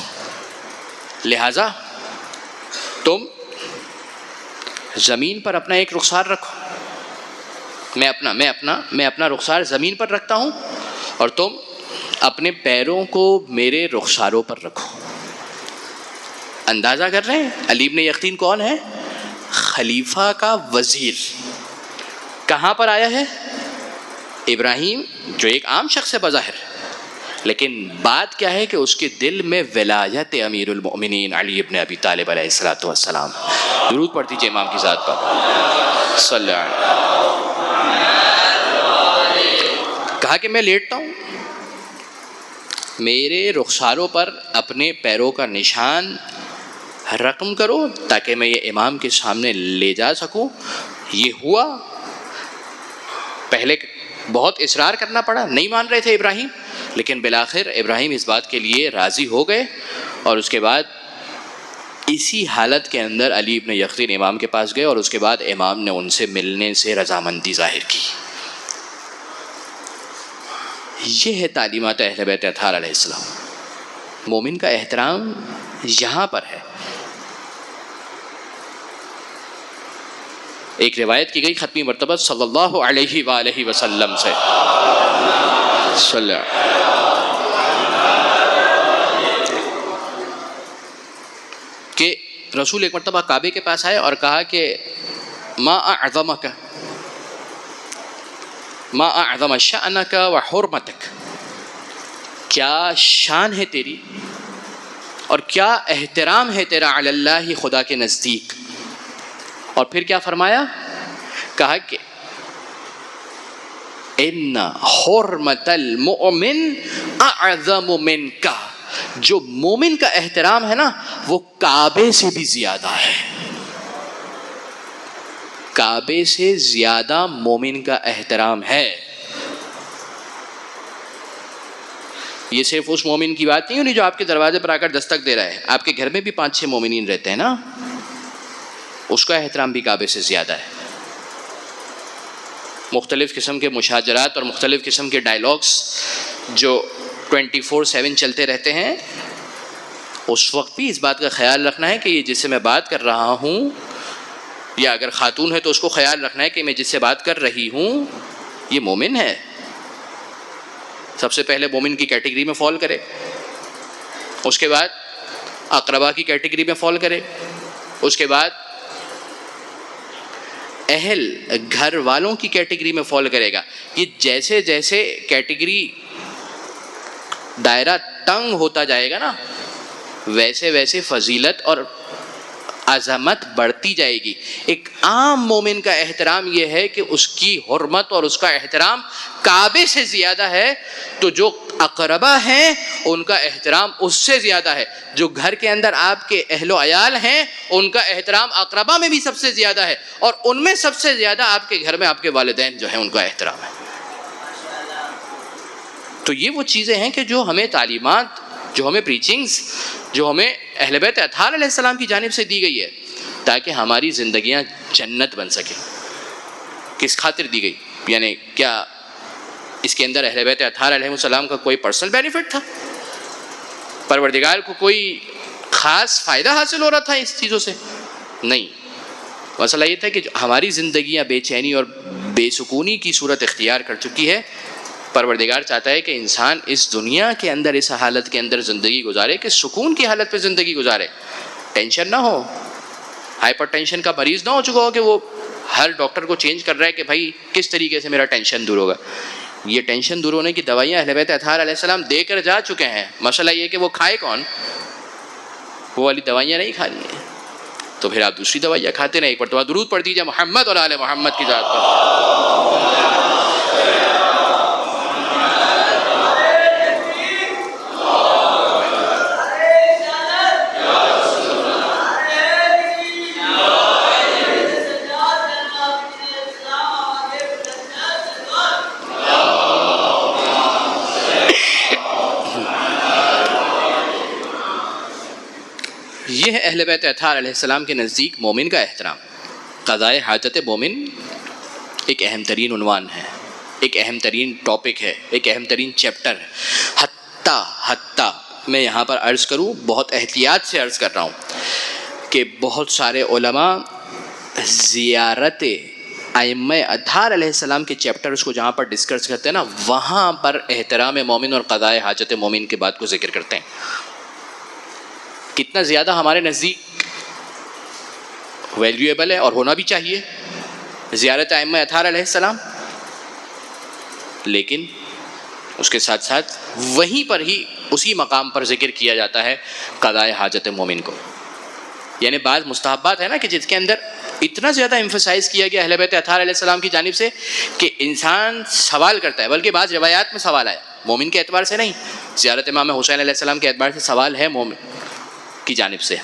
لہذا تم زمین پر اپنا ایک رخسار رکھو، میں اپنا رخسار زمین پر رکھتا ہوں اور تم اپنے پیروں کو میرے رخساروں پر رکھو. اندازہ کر رہے ہیں علی بن یقطین کون ہے؟ خلیفہ کا وزیر. کہاں پر آیا ہے؟ ابراہیم جو ایک عام شخص ہے بظاہر، لیکن بات کیا ہے کہ اس کے دل میں ولایت امیر المؤمنین علی ابن ابی طالب علیہ الصلوۃ والسلام. درود پڑھ دیجیے امام کی ذات پر صلی اللہ علیہ وسلم. کہا کہ میں لیٹتا ہوں، میرے رخساروں پر اپنے پیروں کا نشان رقم کرو تاکہ میں یہ امام کے سامنے لے جا سکوں. یہ ہوا. پہلے بہت اصرار کرنا پڑا، نہیں مان رہے تھے ابراہیم، لیکن بالآخر ابراہیم اس بات کے لیے راضی ہو گئے. اور اس کے بعد اسی حالت کے اندر علی ابن یقطین امام کے پاس گئے اور اس کے بعد امام نے ان سے ملنے سے رضامندی ظاہر کی. یہ ہے تعلیمات اہل بیت اطہار علیہ السلام. مومن کا احترام یہاں پر ہے. ایک روایت کی گئی ختمی مرتبہ صلی اللہ علیہ وآلہ وسلم سے کہ رسول ایک مرتبہ کعبے کے پاس آئے اور کہا کہ ما اعظمک، ما اعظم شأنک وحرمتک، کیا شان ہے تیری اور کیا احترام ہے تیرا علی اللہ، خدا کے نزدیک. اور پھر کیا فرمایا؟ کہا کہ ان حرمت المؤمن اعظم منک، جو مومن کا احترام ہے نا وہ کعبے سے بھی زیادہ ہے. کعبے سے زیادہ مومن کا احترام ہے. یہ صرف اس مومن کی بات نہیں ہونی جو آپ کے دروازے پر آ کر دستک دے رہا ہے. آپ کے گھر میں بھی 5-6 مومنین رہتے ہیں نا، اس کا احترام بھی کعبے سے زیادہ ہے. مختلف قسم کے مشاجرات اور مختلف قسم کے ڈائلاگس جو 24/7 چلتے رہتے ہیں، اس وقت بھی اس بات کا خیال رکھنا ہے کہ یہ جس سے میں بات کر رہا ہوں، یا اگر خاتون ہے تو اس کو خیال رکھنا ہے کہ میں جس سے بات کر رہی ہوں یہ مومن ہے. سب سے پہلے مومن کی کیٹیگری میں فال کرے، اس کے بعد اقربا کی کیٹیگری میں فال کرے، اس کے بعد اہل گھر والوں کی کیٹیگری میں فال کرے گا. یہ جیسے جیسے کیٹیگری دائرہ تنگ ہوتا جائے گا نا، ویسے ویسے فضیلت اور عظمت بڑھتی جائے گی. ایک عام مومن کا احترام یہ ہے کہ اس کی حرمت اور اس کا احترام کعبے سے زیادہ ہے، تو جو اقربا ہیں ان کا احترام اس سے زیادہ ہے. جو گھر کے اندر آپ کے اہل و عیال ہیں ان کا احترام اقربا میں بھی سب سے زیادہ ہے، اور ان میں سب سے زیادہ آپ کے گھر میں آپ کے والدین جو ہیں ان کا احترام ہے. تو یہ وہ چیزیں ہیں کہ جو ہمیں تعلیمات، جو ہمیں پریچنگز، جو ہمیں اہل بیت اطہار علیہ السلام کی جانب سے دی گئی ہے تاکہ ہماری زندگیاں جنت بن سکیں. کس خاطر دی گئی؟ یعنی کیا اس کے اندر اہل بیت اطہار علیہ السلام کا کوئی پرسنل بینیفٹ تھا؟ پروردگار کو کوئی خاص فائدہ حاصل ہو رہا تھا اس چیزوں سے؟ نہیں. مسئلہ یہ تھا کہ ہماری زندگیاں بے چینی اور بے سکونی کی صورت اختیار کر چکی ہے. پروردگار چاہتا ہے کہ انسان اس دنیا کے اندر اس حالت کے اندر زندگی گزارے کہ سکون کی حالت پہ زندگی گزارے، ٹینشن نہ ہو. ہائپر ٹینشن کا مریض نہ ہو چکا ہو کہ وہ ہر ڈاکٹر کو چینج کر رہا ہے کہ بھائی کس طریقے سے میرا ٹینشن دور ہوگا. یہ ٹینشن دور ہونے کی دوائیاں اہل بیت اطہار علیہ السلام دے کر جا چکے ہیں. مسئلہ یہ کہ وہ کھائے کون؟ وہ والی دوائیاں نہیں کھانی ہیں، تو پھر آپ دوسری دوائیاں کھاتے رہیں. ایک مرتبہ درود پڑھ دیجیے محمد اور آل محمد کی ذات پر. یہ ہے اہل بیت اطہار علیہ السلام کے نزدیک مومن کا احترام. قضائے حاجت مومن ایک اہم ترین عنوان ہے, ایک اہم ترین ٹاپک ہے, ایک اہم ترین چیپٹر ہے. حتیٰ میں یہاں پر عرض کروں, بہت احتیاط سے عرض کر رہا ہوں کہ بہت سارے علماء زیارت ائمہ اطہار علیہ السلام کے چیپٹرز کو جہاں پر ڈسکس کرتے ہیں نا, وہاں پر احترام مومن اور قضاء حاجت مومن کی بات کو ذکر کرتے ہیں. کتنا زیادہ ہمارے نزدیک ویلیویبل ہے اور ہونا بھی چاہیے زیارت ائمہ اطہار علیہ السلام, لیکن اس کے ساتھ ساتھ وہیں پر ہی اسی مقام پر ذکر کیا جاتا ہے قضاء حاجت مومن کو. یعنی بعض مستحبات ہے نا کہ جس کے اندر اتنا زیادہ ایمفسائز کیا گیا اہل بیت اطہار علیہ السلام کی جانب سے کہ انسان سوال کرتا ہے, بلکہ بعض روایات میں سوال آیا مومن کے اعتبار سے نہیں, زیارت امام حسین علیہ السلام کے اعتبار سے سوال ہے مومن کی جانب سے.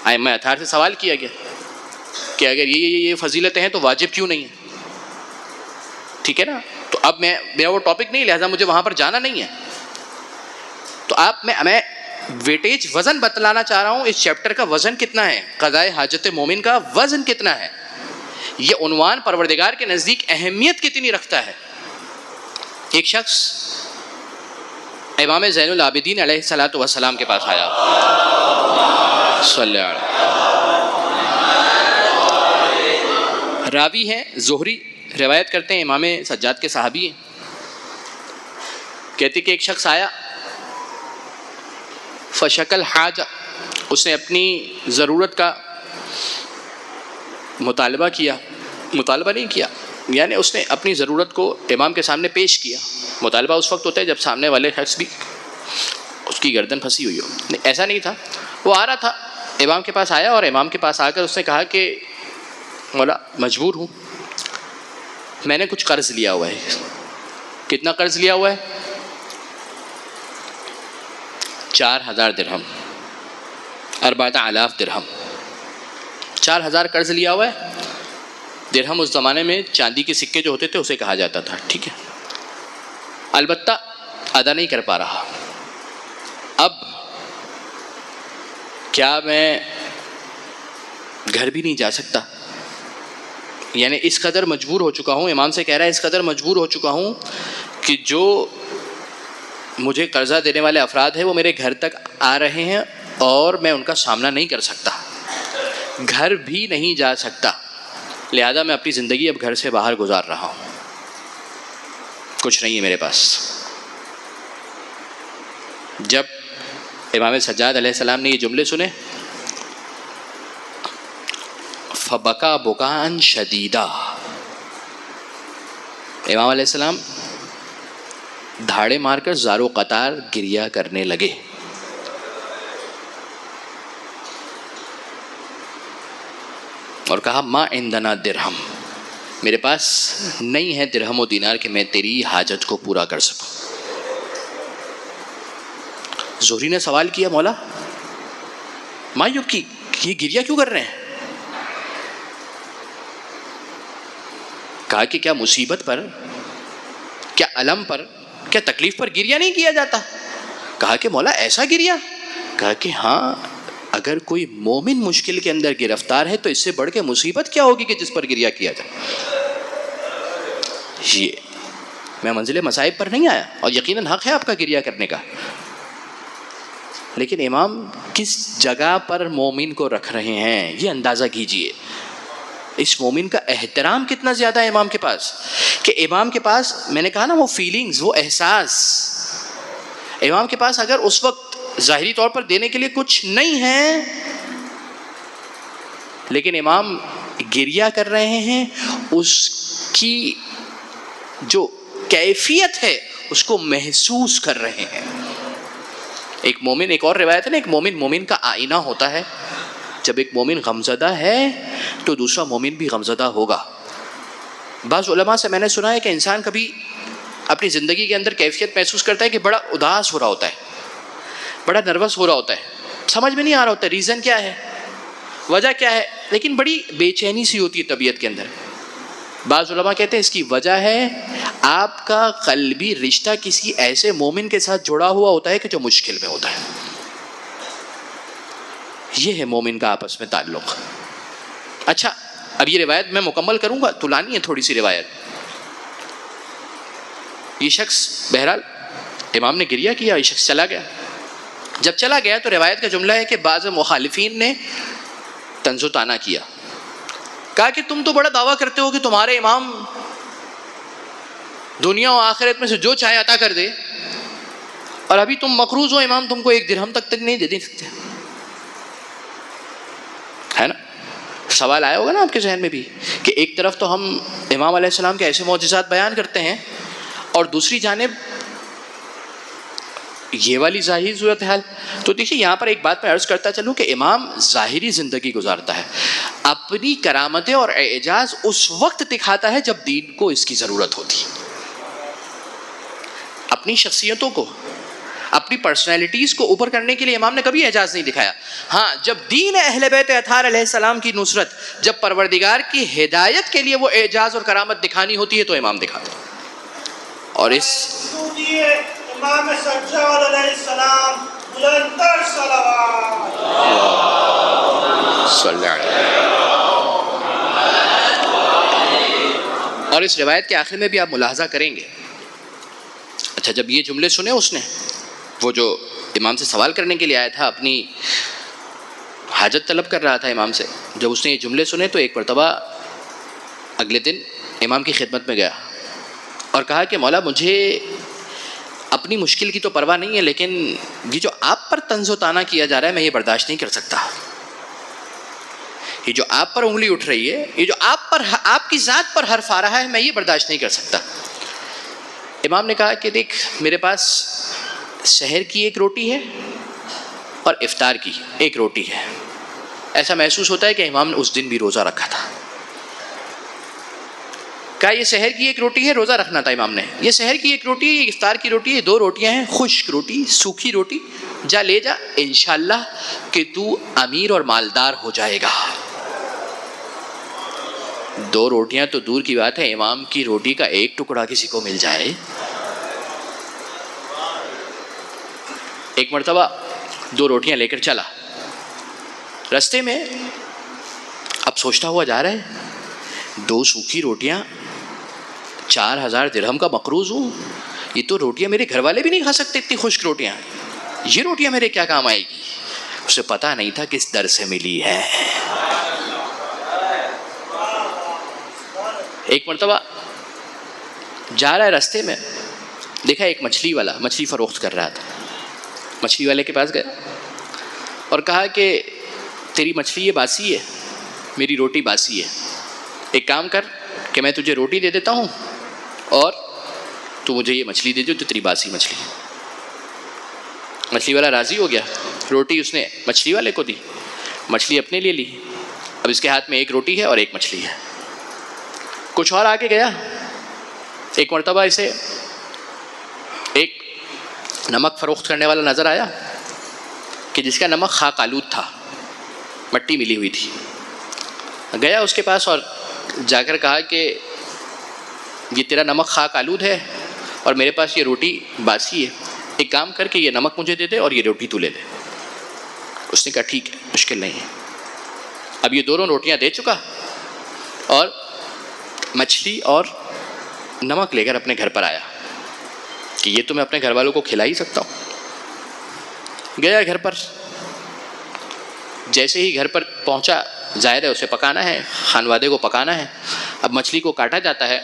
ائمہ اطہار سے سوال کیا گیا کہ اگر یہ فضیلتیں ہیں تو واجب کیوں نہیں ہے؟ ٹھیک ہے نا, تو اب میرا وہ ٹاپک نہیں, لہٰذا مجھے وہاں پر جانا نہیں ہے. تو میں ویٹیج وزن بتلانا چاہ رہا ہوں, اس چیپٹر کا وزن کتنا ہے, قضاء حاجت مومن کا وزن کتنا ہے, یہ عنوان پروردگار کے نزدیک اہمیت کتنی رکھتا ہے. ایک شخص امام زین العابدین علیہ الصلوۃ والسلام کے پاس آیا, صلی اللہ علیہ. راوی ہیں زہری, روایت کرتے ہیں امام سجاد کے صحابی ہیں. کہتے کہ ایک شخص آیا, فشکل حاجہ, اس نے اپنی ضرورت کا مطالبہ نہیں کیا, یعنی اس نے اپنی ضرورت کو امام کے سامنے پیش کیا. مطالبہ اس وقت ہوتا ہے جب سامنے والے شخص بھی اس کی گردن پھنسی ہوئی ہو. ایسا نہیں تھا, وہ آ رہا تھا, امام کے پاس آیا اور امام کے پاس آ کر اس نے کہا کہ مولا مجبور ہوں, میں نے کچھ قرض لیا ہوا ہے. کتنا قرض لیا ہوا ہے؟ 4000 درہم, 4000 درہم. 4000 قرض لیا ہوا ہے. درہم اس زمانے میں چاندی کے سکے جو ہوتے تھے اسے کہا جاتا تھا, ٹھیک ہے. البتہ ادا نہیں کر پا رہا. اب کیا میں گھر بھی نہیں جا سکتا؟ یعنی اس قدر مجبور ہو چکا ہوں. امام سے کہہ رہا ہے اس قدر مجبور ہو چکا ہوں کہ جو مجھے قرضہ دینے والے افراد ہیں وہ میرے گھر تک آ رہے ہیں اور میں ان کا سامنا نہیں کر سکتا, گھر بھی نہیں جا سکتا, لہذا میں اپنی زندگی اب گھر سے باہر گزار رہا ہوں, کچھ نہیں ہے میرے پاس. جب امام سجاد علیہ السلام نے یہ جملے سنے, فبکا بکاء شدیدا, امام علیہ السلام دھاڑے مار کر زارو قطار گریہ کرنے لگے. اور کہا ما عندنا درہم, میرے پاس نہیں ہے درہم و دینار کہ میں تیری حاجت کو پورا کر سکوں. زہری نے سوال کیا, مولا ما یبکی, یہ گریہ کیوں کر رہے ہیں؟ کہا کہ کیا مصیبت پر, کیا الم پر, کیا تکلیف پر گریہ نہیں کیا جاتا؟ کہا کہ مولا ایسا گریہ؟ کہا کہ ہاں, اگر کوئی مومن مشکل کے اندر گرفتار ہے تو اس سے بڑھ کے مصیبت کیا ہوگی کہ جس پر گریہ کیا جائے. یہ میں منزل مصائب پر نہیں آیا, اور یقیناً حق ہے آپ کا گریہ کرنے کا, لیکن امام کس جگہ پر مومن کو رکھ رہے ہیں یہ اندازہ کیجئے. اس مومن کا احترام کتنا زیادہ ہے امام کے پاس, کہ امام کے پاس, میں نے کہا نا وہ فیلنگز, وہ احساس, امام کے پاس اگر اس وقت ظاہری طور پر دینے کے لیے کچھ نہیں ہے, لیکن امام گریہ کر رہے ہیں, اس کی جو کیفیت ہے اس کو محسوس کر رہے ہیں. ایک مومن, ایک اور روایت ہے نا, ایک مومن کا آئینہ ہوتا ہے. جب ایک مومن غمزدہ ہے تو دوسرا مومن بھی غمزدہ ہوگا. بعض علماء سے میں نے سنا ہے کہ انسان کبھی اپنی زندگی کے اندر کیفیت محسوس کرتا ہے کہ بڑا اداس ہو رہا ہوتا ہے, بڑا نروس ہو رہا ہوتا ہے, سمجھ میں نہیں آ رہا ہوتا ریزن کیا ہے, وجہ کیا ہے, لیکن بڑی بے چینی سی ہوتی ہے طبیعت کے اندر. بعض علماء کہتے ہیں اس کی وجہ ہے آپ کا قلبی رشتہ کسی ایسے مومن کے ساتھ جڑا ہوا ہوتا ہے کہ جو مشکل میں ہوتا ہے. یہ ہے مومن کا آپس میں تعلق. اچھا اب یہ روایت میں مکمل کروں گا، تو لانی ہے تھوڑی سی روایت. یہ شخص بہرحال امام نے گریہ کیا، یہ شخص چلا گیا. جب چلا گیا تو روایت کا جملہ ہے کہ بعض مخالفین نے طنز و طعنہ کیا، کہا کہ تم تو بڑا دعویٰ کرتے ہو کہ تمہارے امام دنیا و آخرت میں سے جو چاہے عطا کر دے، اور ابھی تم مقروض ہو، امام تم کو 1 درہم تک نہیں دے سکتے. ہے نا؟ سوال آیا ہوگا نا آپ کے ذہن میں بھی کہ ایک طرف تو ہم امام علیہ السلام کے ایسے معجزات بیان کرتے ہیں، اور دوسری جانب یہ والی ظاہری صورتحال. تو دیکھیے یہاں پر ایک بات میں عرض کرتا چلوں کہ امام ظاہری زندگی گزارتا ہے، اپنی کرامتیں اور اعجاز اس وقت دکھاتا ہے جب دین کو اس کی ضرورت ہوتی. اپنی شخصیتوں کو، اپنی پرسنالٹیز کو اوپر کرنے کے لیے امام نے کبھی اعجاز نہیں دکھایا. ہاں جب دین اہل بیت اطہار علیہ السلام کی نصرت، جب پروردگار کی ہدایت کے لیے وہ اعجاز اور کرامت دکھانی ہوتی ہے تو امام دکھاتے ہیں. اور اس امام سجاد علیہ السلام بلندتر صلوات صلی اللہ علیہ. اور اس روایت کے آخر میں بھی آپ ملاحظہ کریں گے. اچھا جب یہ جملے سنے اس نے، وہ جو امام سے سوال کرنے کے لیے آیا تھا، اپنی حاجت طلب کر رہا تھا امام سے، جب اس نے یہ جملے سنے تو ایک مرتبہ اگلے دن امام کی خدمت میں گیا اور کہا کہ مولا مجھے اپنی مشکل کی تو پرواہ نہیں ہے، لیکن یہ جو آپ پر طنز و طعنہ کیا جا رہا ہے میں یہ برداشت نہیں کر سکتا. یہ جو آپ پر انگلی اٹھ رہی ہے، یہ جو آپ کی ذات پر حرف آ رہا ہے، میں یہ برداشت نہیں کر سکتا. امام نے کہا کہ دیکھ میرے پاس سحر کی 1 روٹی ہے اور افطار کی 1 روٹی ہے. ایسا محسوس ہوتا ہے کہ امام نے اس دن بھی روزہ رکھا تھا. کہا یہ سحر کی 1 روٹی ہے، روزہ رکھنا تھا امام نے. یہ سحر کی 1 روٹی ہے، یہ افطار کی روٹی ہے، 2 روٹیاں ہیں، خشک روٹی، سوکھی روٹی، جا لے جا، انشاءاللہ کہ تو امیر اور مالدار ہو جائے گا. 2 روٹیاں تو دور کی بات ہے، امام کی روٹی کا 1 ٹکڑا کسی کو مل جائے. ایک مرتبہ 2 روٹیاں لے کر چلا، رستے میں اب سوچتا ہوا جا رہا ہے 2 سوکھی روٹیاں، 4000 درہم کا مقروض ہوں، یہ تو روٹیاں میرے گھر والے بھی نہیں کھا سکتے، اتنی خشک روٹیاں، یہ روٹیاں میرے کیا کام آئے گی. اسے پتا نہیں تھا کس در سے ملی ہے. ایک مرتبہ جا رہا ہے رستے میں، دیکھا ایک مچھلی والا مچھلی فروخت کر رہا تھا. مچھلی والے کے پاس گیا اور کہا کہ تیری مچھلی یہ باسی ہے، میری روٹی باسی ہے، ایک کام کر کہ میں تجھے روٹی دے دیتا ہوں اور تو مجھے یہ مچھلی دے دے تو تیری باسی مچھلی. مچھلی والا راضی ہو گیا، روٹی اس نے مچھلی والے کو دی، مچھلی اپنے لیے لی. اب اس کے ہاتھ میں 1 روٹی ہے اور 1 مچھلی ہے. کچھ اور آگے گیا، ایک مرتبہ اسے ایک نمک فروخت کرنے والا نظر آیا کہ جس کا نمک خاک آلود تھا، مٹی ملی ہوئی تھی. گیا اس کے پاس اور جا کر کہا کہ یہ تیرا نمک خاک آلود ہے اور میرے پاس یہ روٹی باسی ہے، ایک کام کر کے یہ نمک مجھے دے دے اور یہ روٹی تو لے لے. اس نے کہا ٹھیک ہے، مشکل نہیں ہے. اب یہ دونوں روٹیاں دے چکا اور مچھلی اور نمک لے کر اپنے گھر پر آیا کہ یہ تو میں اپنے گھر والوں کو کھلا ہی سکتا ہوں. گیا گھر پر، جیسے ہی گھر پر پہنچا، ظاہر ہے اسے پکانا ہے، خانوادے کو پکانا ہے. اب مچھلی کو کاٹا جاتا ہے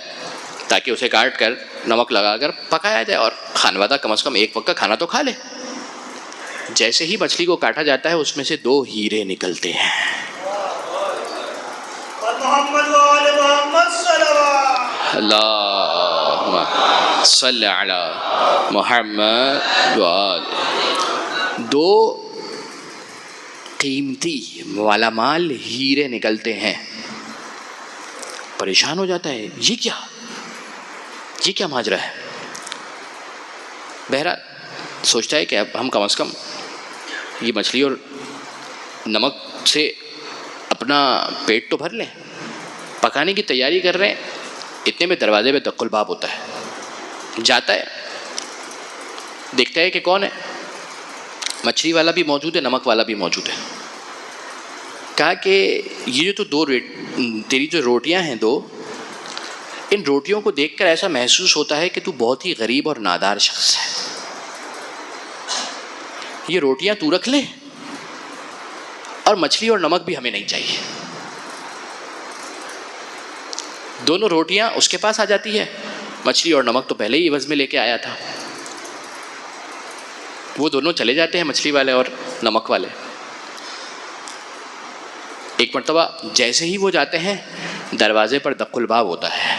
تاکہ اسے کاٹ کر نمک لگا کر پکایا جائے اور خانوادہ کم از کم 1 وقت کا کھانا تو کھا لے. جیسے ہی مچھلی کو کاٹا جاتا ہے اس میں سے 2 ہیرے نکلتے ہیں. محمد و آل محمد صلوات اللہم صلی علی محمد و آل. 2 قیمتی مالا مال ہیرے نکلتے ہیں. پریشان ہو جاتا ہے، یہ کیا ماجرا ہے. بہرحال سوچتا ہے کہ اب ہم کم از کم یہ مچھلی اور نمک سے اپنا پیٹ تو بھر لیں. پکانے کی تیاری کر رہے ہیں، اتنے میں دروازے پہ دق الباب ہوتا ہے. جاتا ہے، دیکھتا ہے کہ کون ہے. مچھلی والا بھی موجود ہے، نمک والا بھی موجود ہے. کہا کہ یہ جو تیری جو روٹیاں ہیں دو، ان روٹیوں کو دیکھ کر ایسا محسوس ہوتا ہے کہ تو بہت ہی غریب اور نادار شخص ہے. یہ روٹیاں تو رکھ لے، اور مچھلی اور نمک بھی ہمیں نہیں چاہیے. دونوں روٹیاں اس کے پاس آ جاتی ہے، مچھلی اور نمک تو پہلے ہی عوض میں لے کے آیا تھا. وہ دونوں چلے جاتے ہیں، مچھلی والے اور نمک والے. ایک مرتبہ جیسے ہی وہ جاتے ہیں، دروازے پر دق الباب ہوتا ہے.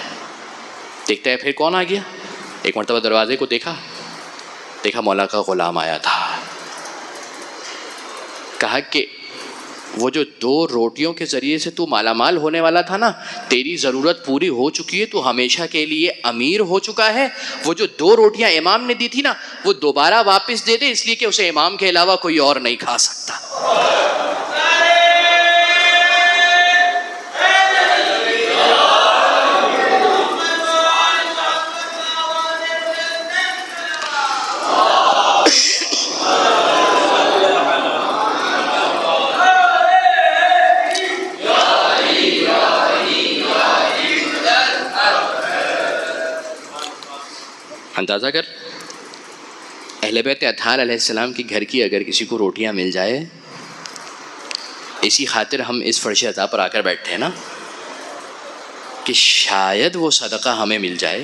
دیکھتا ہے پھر کون آ گیا. ایک مرتبہ دروازے کو دیکھا مولا کا غلام آیا تھا. کہا کہ وہ جو 2 روٹیوں کے ذریعے سے تو مالا مال ہونے والا تھا نا، تیری ضرورت پوری ہو چکی ہے، تو ہمیشہ کے لیے امیر ہو چکا ہے. وہ جو 2 روٹیاں امام نے دی تھی نا، وہ دوبارہ واپس دے دے، اس لیے کہ اسے امام کے علاوہ کوئی اور نہیں کھا سکتا. اندازہ کر، اہل بیت اطہار علیہ السلام کی گھر کی اگر کسی کو روٹیاں مل جائے، اسی خاطر ہم اس فرش عطا پر آ کر بیٹھتے ہیں نا کہ شاید وہ صدقہ ہمیں مل جائے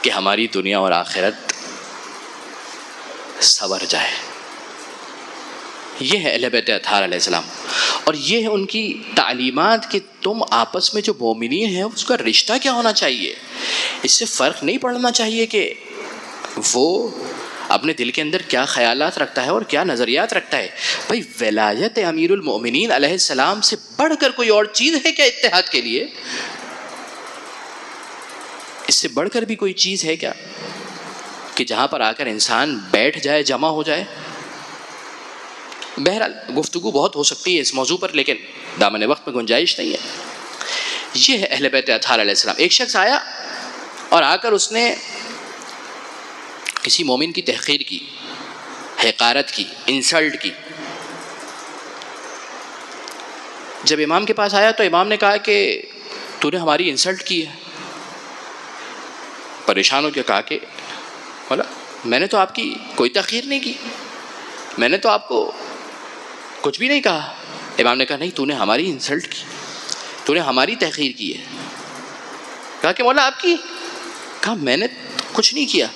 کہ ہماری دنیا اور آخرت سنور جائے. یہ ہے اہل بیت اطہار علیہ السلام، اور یہ ہے ان کی تعلیمات کہ تم آپس میں جو مومنین ہیں اس کا رشتہ کیا ہونا چاہیے. اس سے فرق نہیں پڑنا چاہیے کہ وہ اپنے دل کے اندر کیا خیالات رکھتا ہے اور کیا نظریات رکھتا ہے. بھائی ولایت امیر المؤمنین علیہ السلام سے بڑھ کر کوئی اور چیز ہے کیا اتحاد کے لیے؟ اس سے بڑھ کر بھی کوئی چیز ہے کیا کہ جہاں پر آ کر انسان بیٹھ جائے، جمع ہو جائے؟ بہرحال گفتگو بہت ہو سکتی ہے اس موضوع پر، لیکن دامن وقت میں گنجائش نہیں ہے. یہ ہے اہل بیت اطہار علیہ السلام. ایک شخص آیا اور آ کر اس نے کسی مومن کی تحقیر کی، حقارت کی، انسلٹ کی. جب امام کے پاس آیا تو امام نے کہا کہ تو نے ہماری انسلٹ کی ہے. پریشان ہو کے کہا کہ مولا میں نے تو آپ کی کوئی تحقیر نہیں کی، میں نے تو آپ کو کچھ بھی نہیں کہا. امام نے کہا نہیں، تو نے ہماری انسلٹ کی، تو نے ہماری تحقیر کی ہے. کہا کہ مولا آپ کی؟ کہا میں نے کچھ نہیں کیا.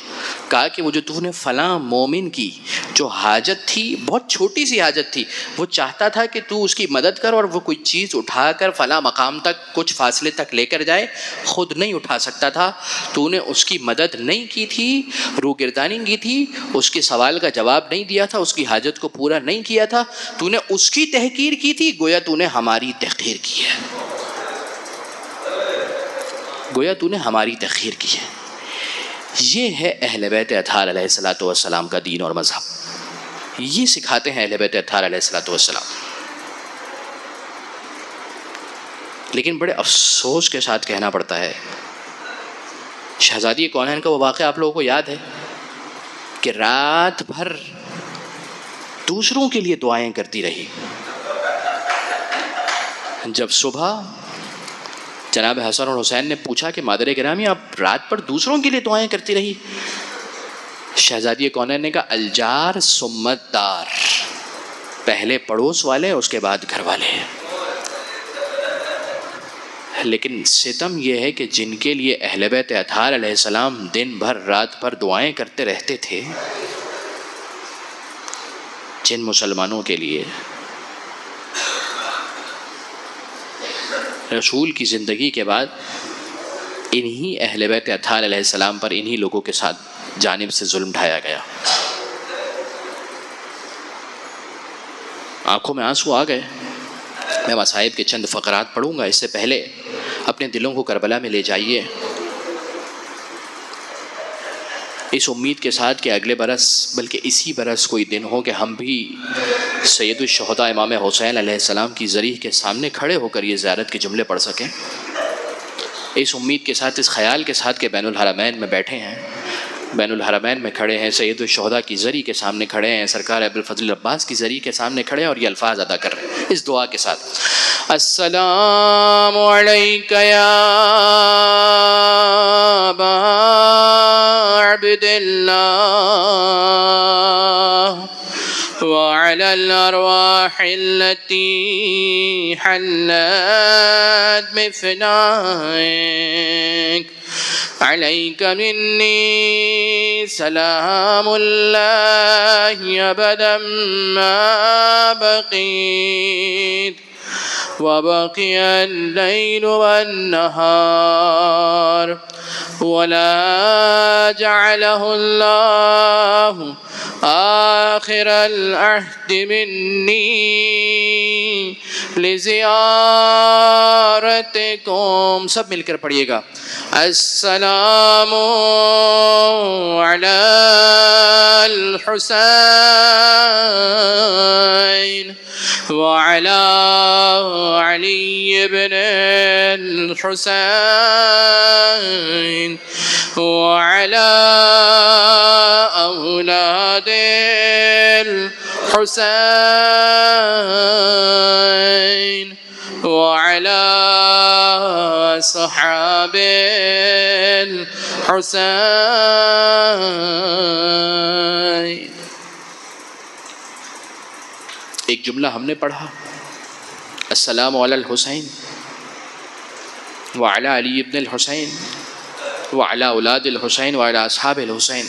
کہا کہ وہ جو تو نے فلاں مومن کی جو حاجت تھی، بہت چھوٹی سی حاجت تھی، وہ چاہتا تھا کہ تو اس کی مدد کر اور وہ کوئی چیز اٹھا کر فلاں مقام تک کچھ فاصلے تک لے کر جائے، خود نہیں اٹھا سکتا تھا. تو نے اس کی مدد نہیں کی تھی، روگردانی کی تھی، اس کے سوال کا جواب نہیں دیا تھا، اس کی حاجت کو پورا نہیں کیا تھا. تو نے اس کی تحقیر کی تھی، گویا تو نے ہماری تحقیر کی ہے. گویا تو نے ہماری تحقیر کی ہے. یہ ہے اہل بیت اطہار علیہ الصلوۃ والسلام کا دین اور مذہب. یہ سکھاتے ہیں اہل بیت اطہار علیہ الصلوۃ والسلام. لیکن بڑے افسوس کے ساتھ کہنا پڑتا ہے، شہزادی کونین کا وہ واقعہ آپ لوگوں کو یاد ہے کہ رات بھر دوسروں کے لیے دعائیں کرتی رہی. جب صبح جناب حسن اور حسین نے پوچھا کہ مادر گرامی آپ رات پر دوسروں کے لیے دعائیں کرتی رہی، شہزادی کونین نے کہا الجار ثم الدار، پہلے پڑوس والے اس کے بعد گھر والے. لیکن ستم یہ ہے کہ جن کے لیے اہل بیت اطہار علیہ السلام دن بھر رات بھر دعائیں کرتے رہتے تھے، جن مسلمانوں کے لیے رسول کی زندگی کے بعد انہی اہل بیت اطہار علیہ السلام پر انہی لوگوں کے ساتھ جانب سے ظلم ڈھایا گیا. آنکھوں میں آنسو آ گئے. میں مصائب کے چند فقرات پڑھوں گا، اس سے پہلے اپنے دلوں کو کربلا میں لے جائیے، اس امید کے ساتھ کہ اگلے برس بلکہ اسی برس کوئی دن ہو کہ ہم بھی سید الشہداء امام حسین علیہ السلام کی ذریح کے سامنے کھڑے ہو کر یہ زیارت کے جملے پڑھ سکیں. اس امید کے ساتھ، اس خیال کے ساتھ کہ بین الحرمین میں بیٹھے ہیں، بین الحرمین میں کھڑے ہیں، سید الشہداء کی زری کے سامنے کھڑے ہیں، سرکار ابوالفضل عباس کی زری کے سامنے کھڑے ہیں اور یہ الفاظ ادا کر رہے ہیں اس دعا کے ساتھ: السلام علیک یا ابا عبد اللہ وعلى الأرواح التي حلت بفنائك عليك مني سلام الله أبدا ما بقيت وبقي الليل والنهار ولا جعله الله آخر العهد مني لزيارتكم. سب مل کر پڑھیے گا: السلام علی الحسین وعلى علي بن الحسين وعلى أولاد الحسين وعلى صحاب الحسين. ایک جملہ ہم نے پڑھا: السلام علی الحسین وعلی علی ابن الحسین وعلی اولاد الحسین وعلی اصحاب الحسین.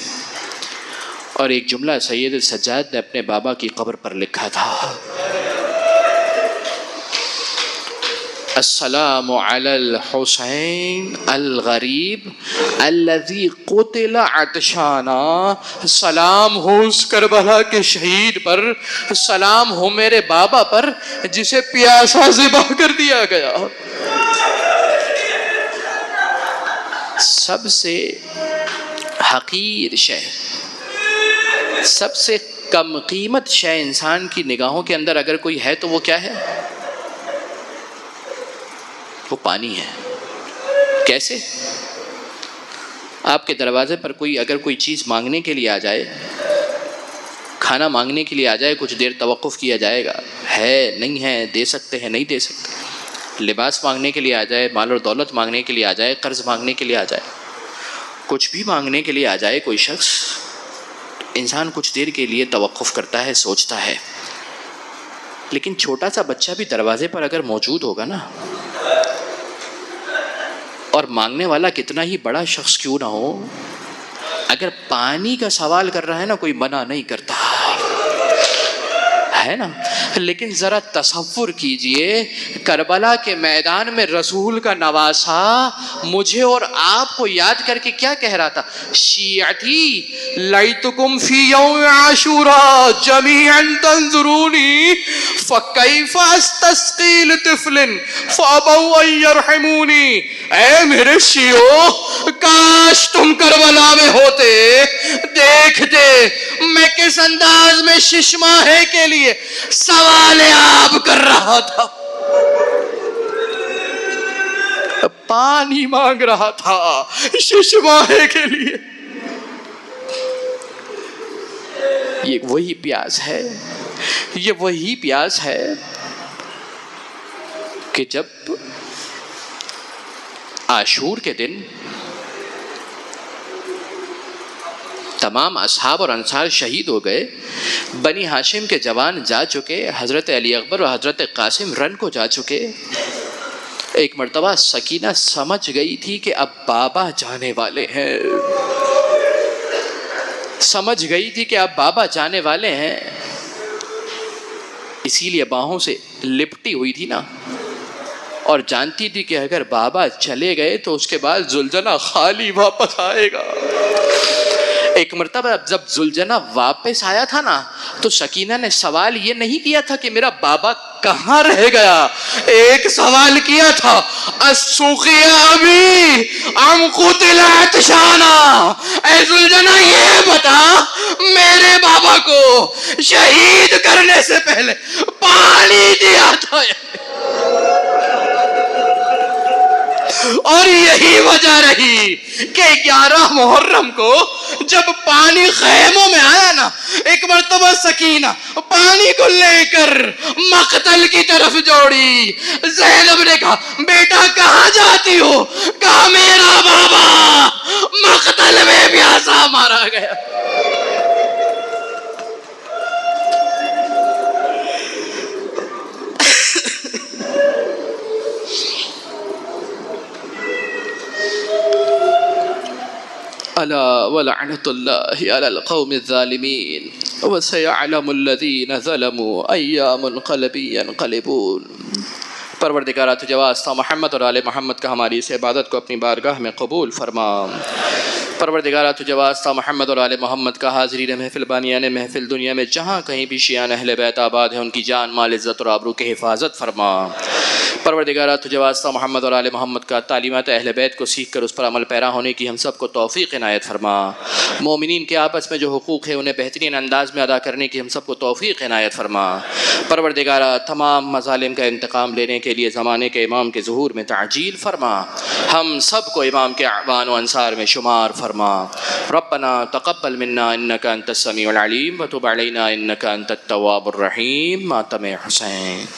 اور ایک جملہ سید السجاد نے اپنے بابا کی قبر پر لکھا تھا: السلام علی الحسین الغریب الذی قتل عطشانا. سلام ہو اس کربلا کے شہید پر، سلام ہو میرے بابا پر جسے پیاسا ذبح کر دیا گیا. سب سے حقیر شے، سب سے کم قیمت شے انسان کی نگاہوں کے اندر اگر کوئی ہے تو وہ کیا ہے؟ وہ پانی ہے. کیسے؟ آپ کے دروازے پر اگر کوئی چیز مانگنے کے لیے آ جائے، کھانا مانگنے کے لیے آ جائے، کچھ دیر توقف کیا جائے گا، ہے نہیں ہے، دے سکتے ہیں نہیں دے سکتے. لباس مانگنے کے لیے آ جائے، مال اور دولت مانگنے کے لیے آ جائے، قرض مانگنے کے لیے آ جائے، کچھ بھی مانگنے کے لیے آ جائے کوئی شخص، انسان کچھ دیر کے لیے توقف کرتا ہے، سوچتا ہے. لیکن چھوٹا سا بچہ بھی دروازے پر اگر موجود ہوگا نا، اور مانگنے والا کتنا ہی بڑا شخص کیوں نہ ہو، اگر پانی کا سوال کر رہا ہے نا، کوئی منع نہیں کرتا ہے نا. لیکن ذرا تصور کیجئے، کربلا کے میدان میں رسول کا نواسا مجھے اور آپ کو یاد کر کے کیا کہہ رہا تھا؟ شیعتی لیتکم فی یوم عاشوراء جمیعا تنظرونی فکیف استسقی لطفل فابوا ان یرحمونی. اے میرے شیعو، کاش تم کربلا میں ہوتے، دیکھتے میں کس انداز میں شش ماہے کے لیے سوال آب کر رہا تھا، پانی مانگ رہا تھا شش ماہے کے لیے. یہ وہی پیاس ہے، یہ وہی پیاس ہے کہ جب عاشور کے دن تمام اصحاب اور انصار شہید ہو گئے، بنی ہاشم کے جوان جا چکے، حضرت علی اکبر اور حضرت قاسم رن کو جا چکے. ایک مرتبہ سکینہ سمجھ گئی تھی کہ اب بابا جانے والے ہیں، سمجھ گئی تھی کہ اب بابا جانے والے ہیں، اسی لیے باہوں سے لپٹی ہوئی تھی نا، اور جانتی تھی کہ اگر بابا چلے گئے تو اس کے بعد زلجنہ خالی واپس آئے گا. ایک مرتبہ جب زلجنہ واپس آیا تھا نا، تو سکینہ نے سوال یہ نہیں کیا تھا کہ میرا بابا کہاں رہ گیا، ایک سوال کیا تھا: السقی ابی ام قتل عطشانا. اے زلجنہ یہ بتا، میرے بابا کو شہید کرنے سے پہلے پانی دیا تھا. اور یہی وجہ رہی کہ 11 محرم کو جب پانی خیموں میں آیا نا، ایک مرتبہ سکینہ پانی کو لے کر مقتل کی طرف دوڑی. زینب نے کہا بیٹا کہاں جاتی ہو؟ کہا میرا بابا مقتل میں پیاسا مارا گیا. الا ولعنت اللہ علی القوم الظالمین وسیعلم الذین ظلموا ایا منقلب ینقلبون. پروردگارہ تجھے واسطہ محمد اور آل محمد کا ہماری اس عبادت کو اپنی بارگاہ میں قبول فرما. پروردگارہ تجھے واسطہ محمد اور آل محمد کا حاضرین محفل بانیان محفل دنیا میں جہاں کہیں بھی شیعان اہل بیت آباد ہیں ان کی جان مال عزت اور آبرو کی حفاظت فرما. پروردگارہ تجھے واسطہ محمد اور آل محمد کا تعلیمات اہل بیت کو سیکھ کر اس پر عمل پیرا ہونے کی ہم سب کو توفیق عنایت فرما. مومنین کے آپس میں جو حقوق ہے انہیں بہترین انداز میں ادا کرنے کی ہم سب کو توفیق عنایت فرما. پروردگارہ تمام مظالم کا انتقام لینے کے لیے زمانے کے امام کے ظہور میں تعجیل فرما. ہم سب کو امام کے اعوان و انصار میں شمار فرما. ربنا تقبل منا انك انت السميع العليم وتب علينا انك انت التواب الرحيم. ماتم حسین.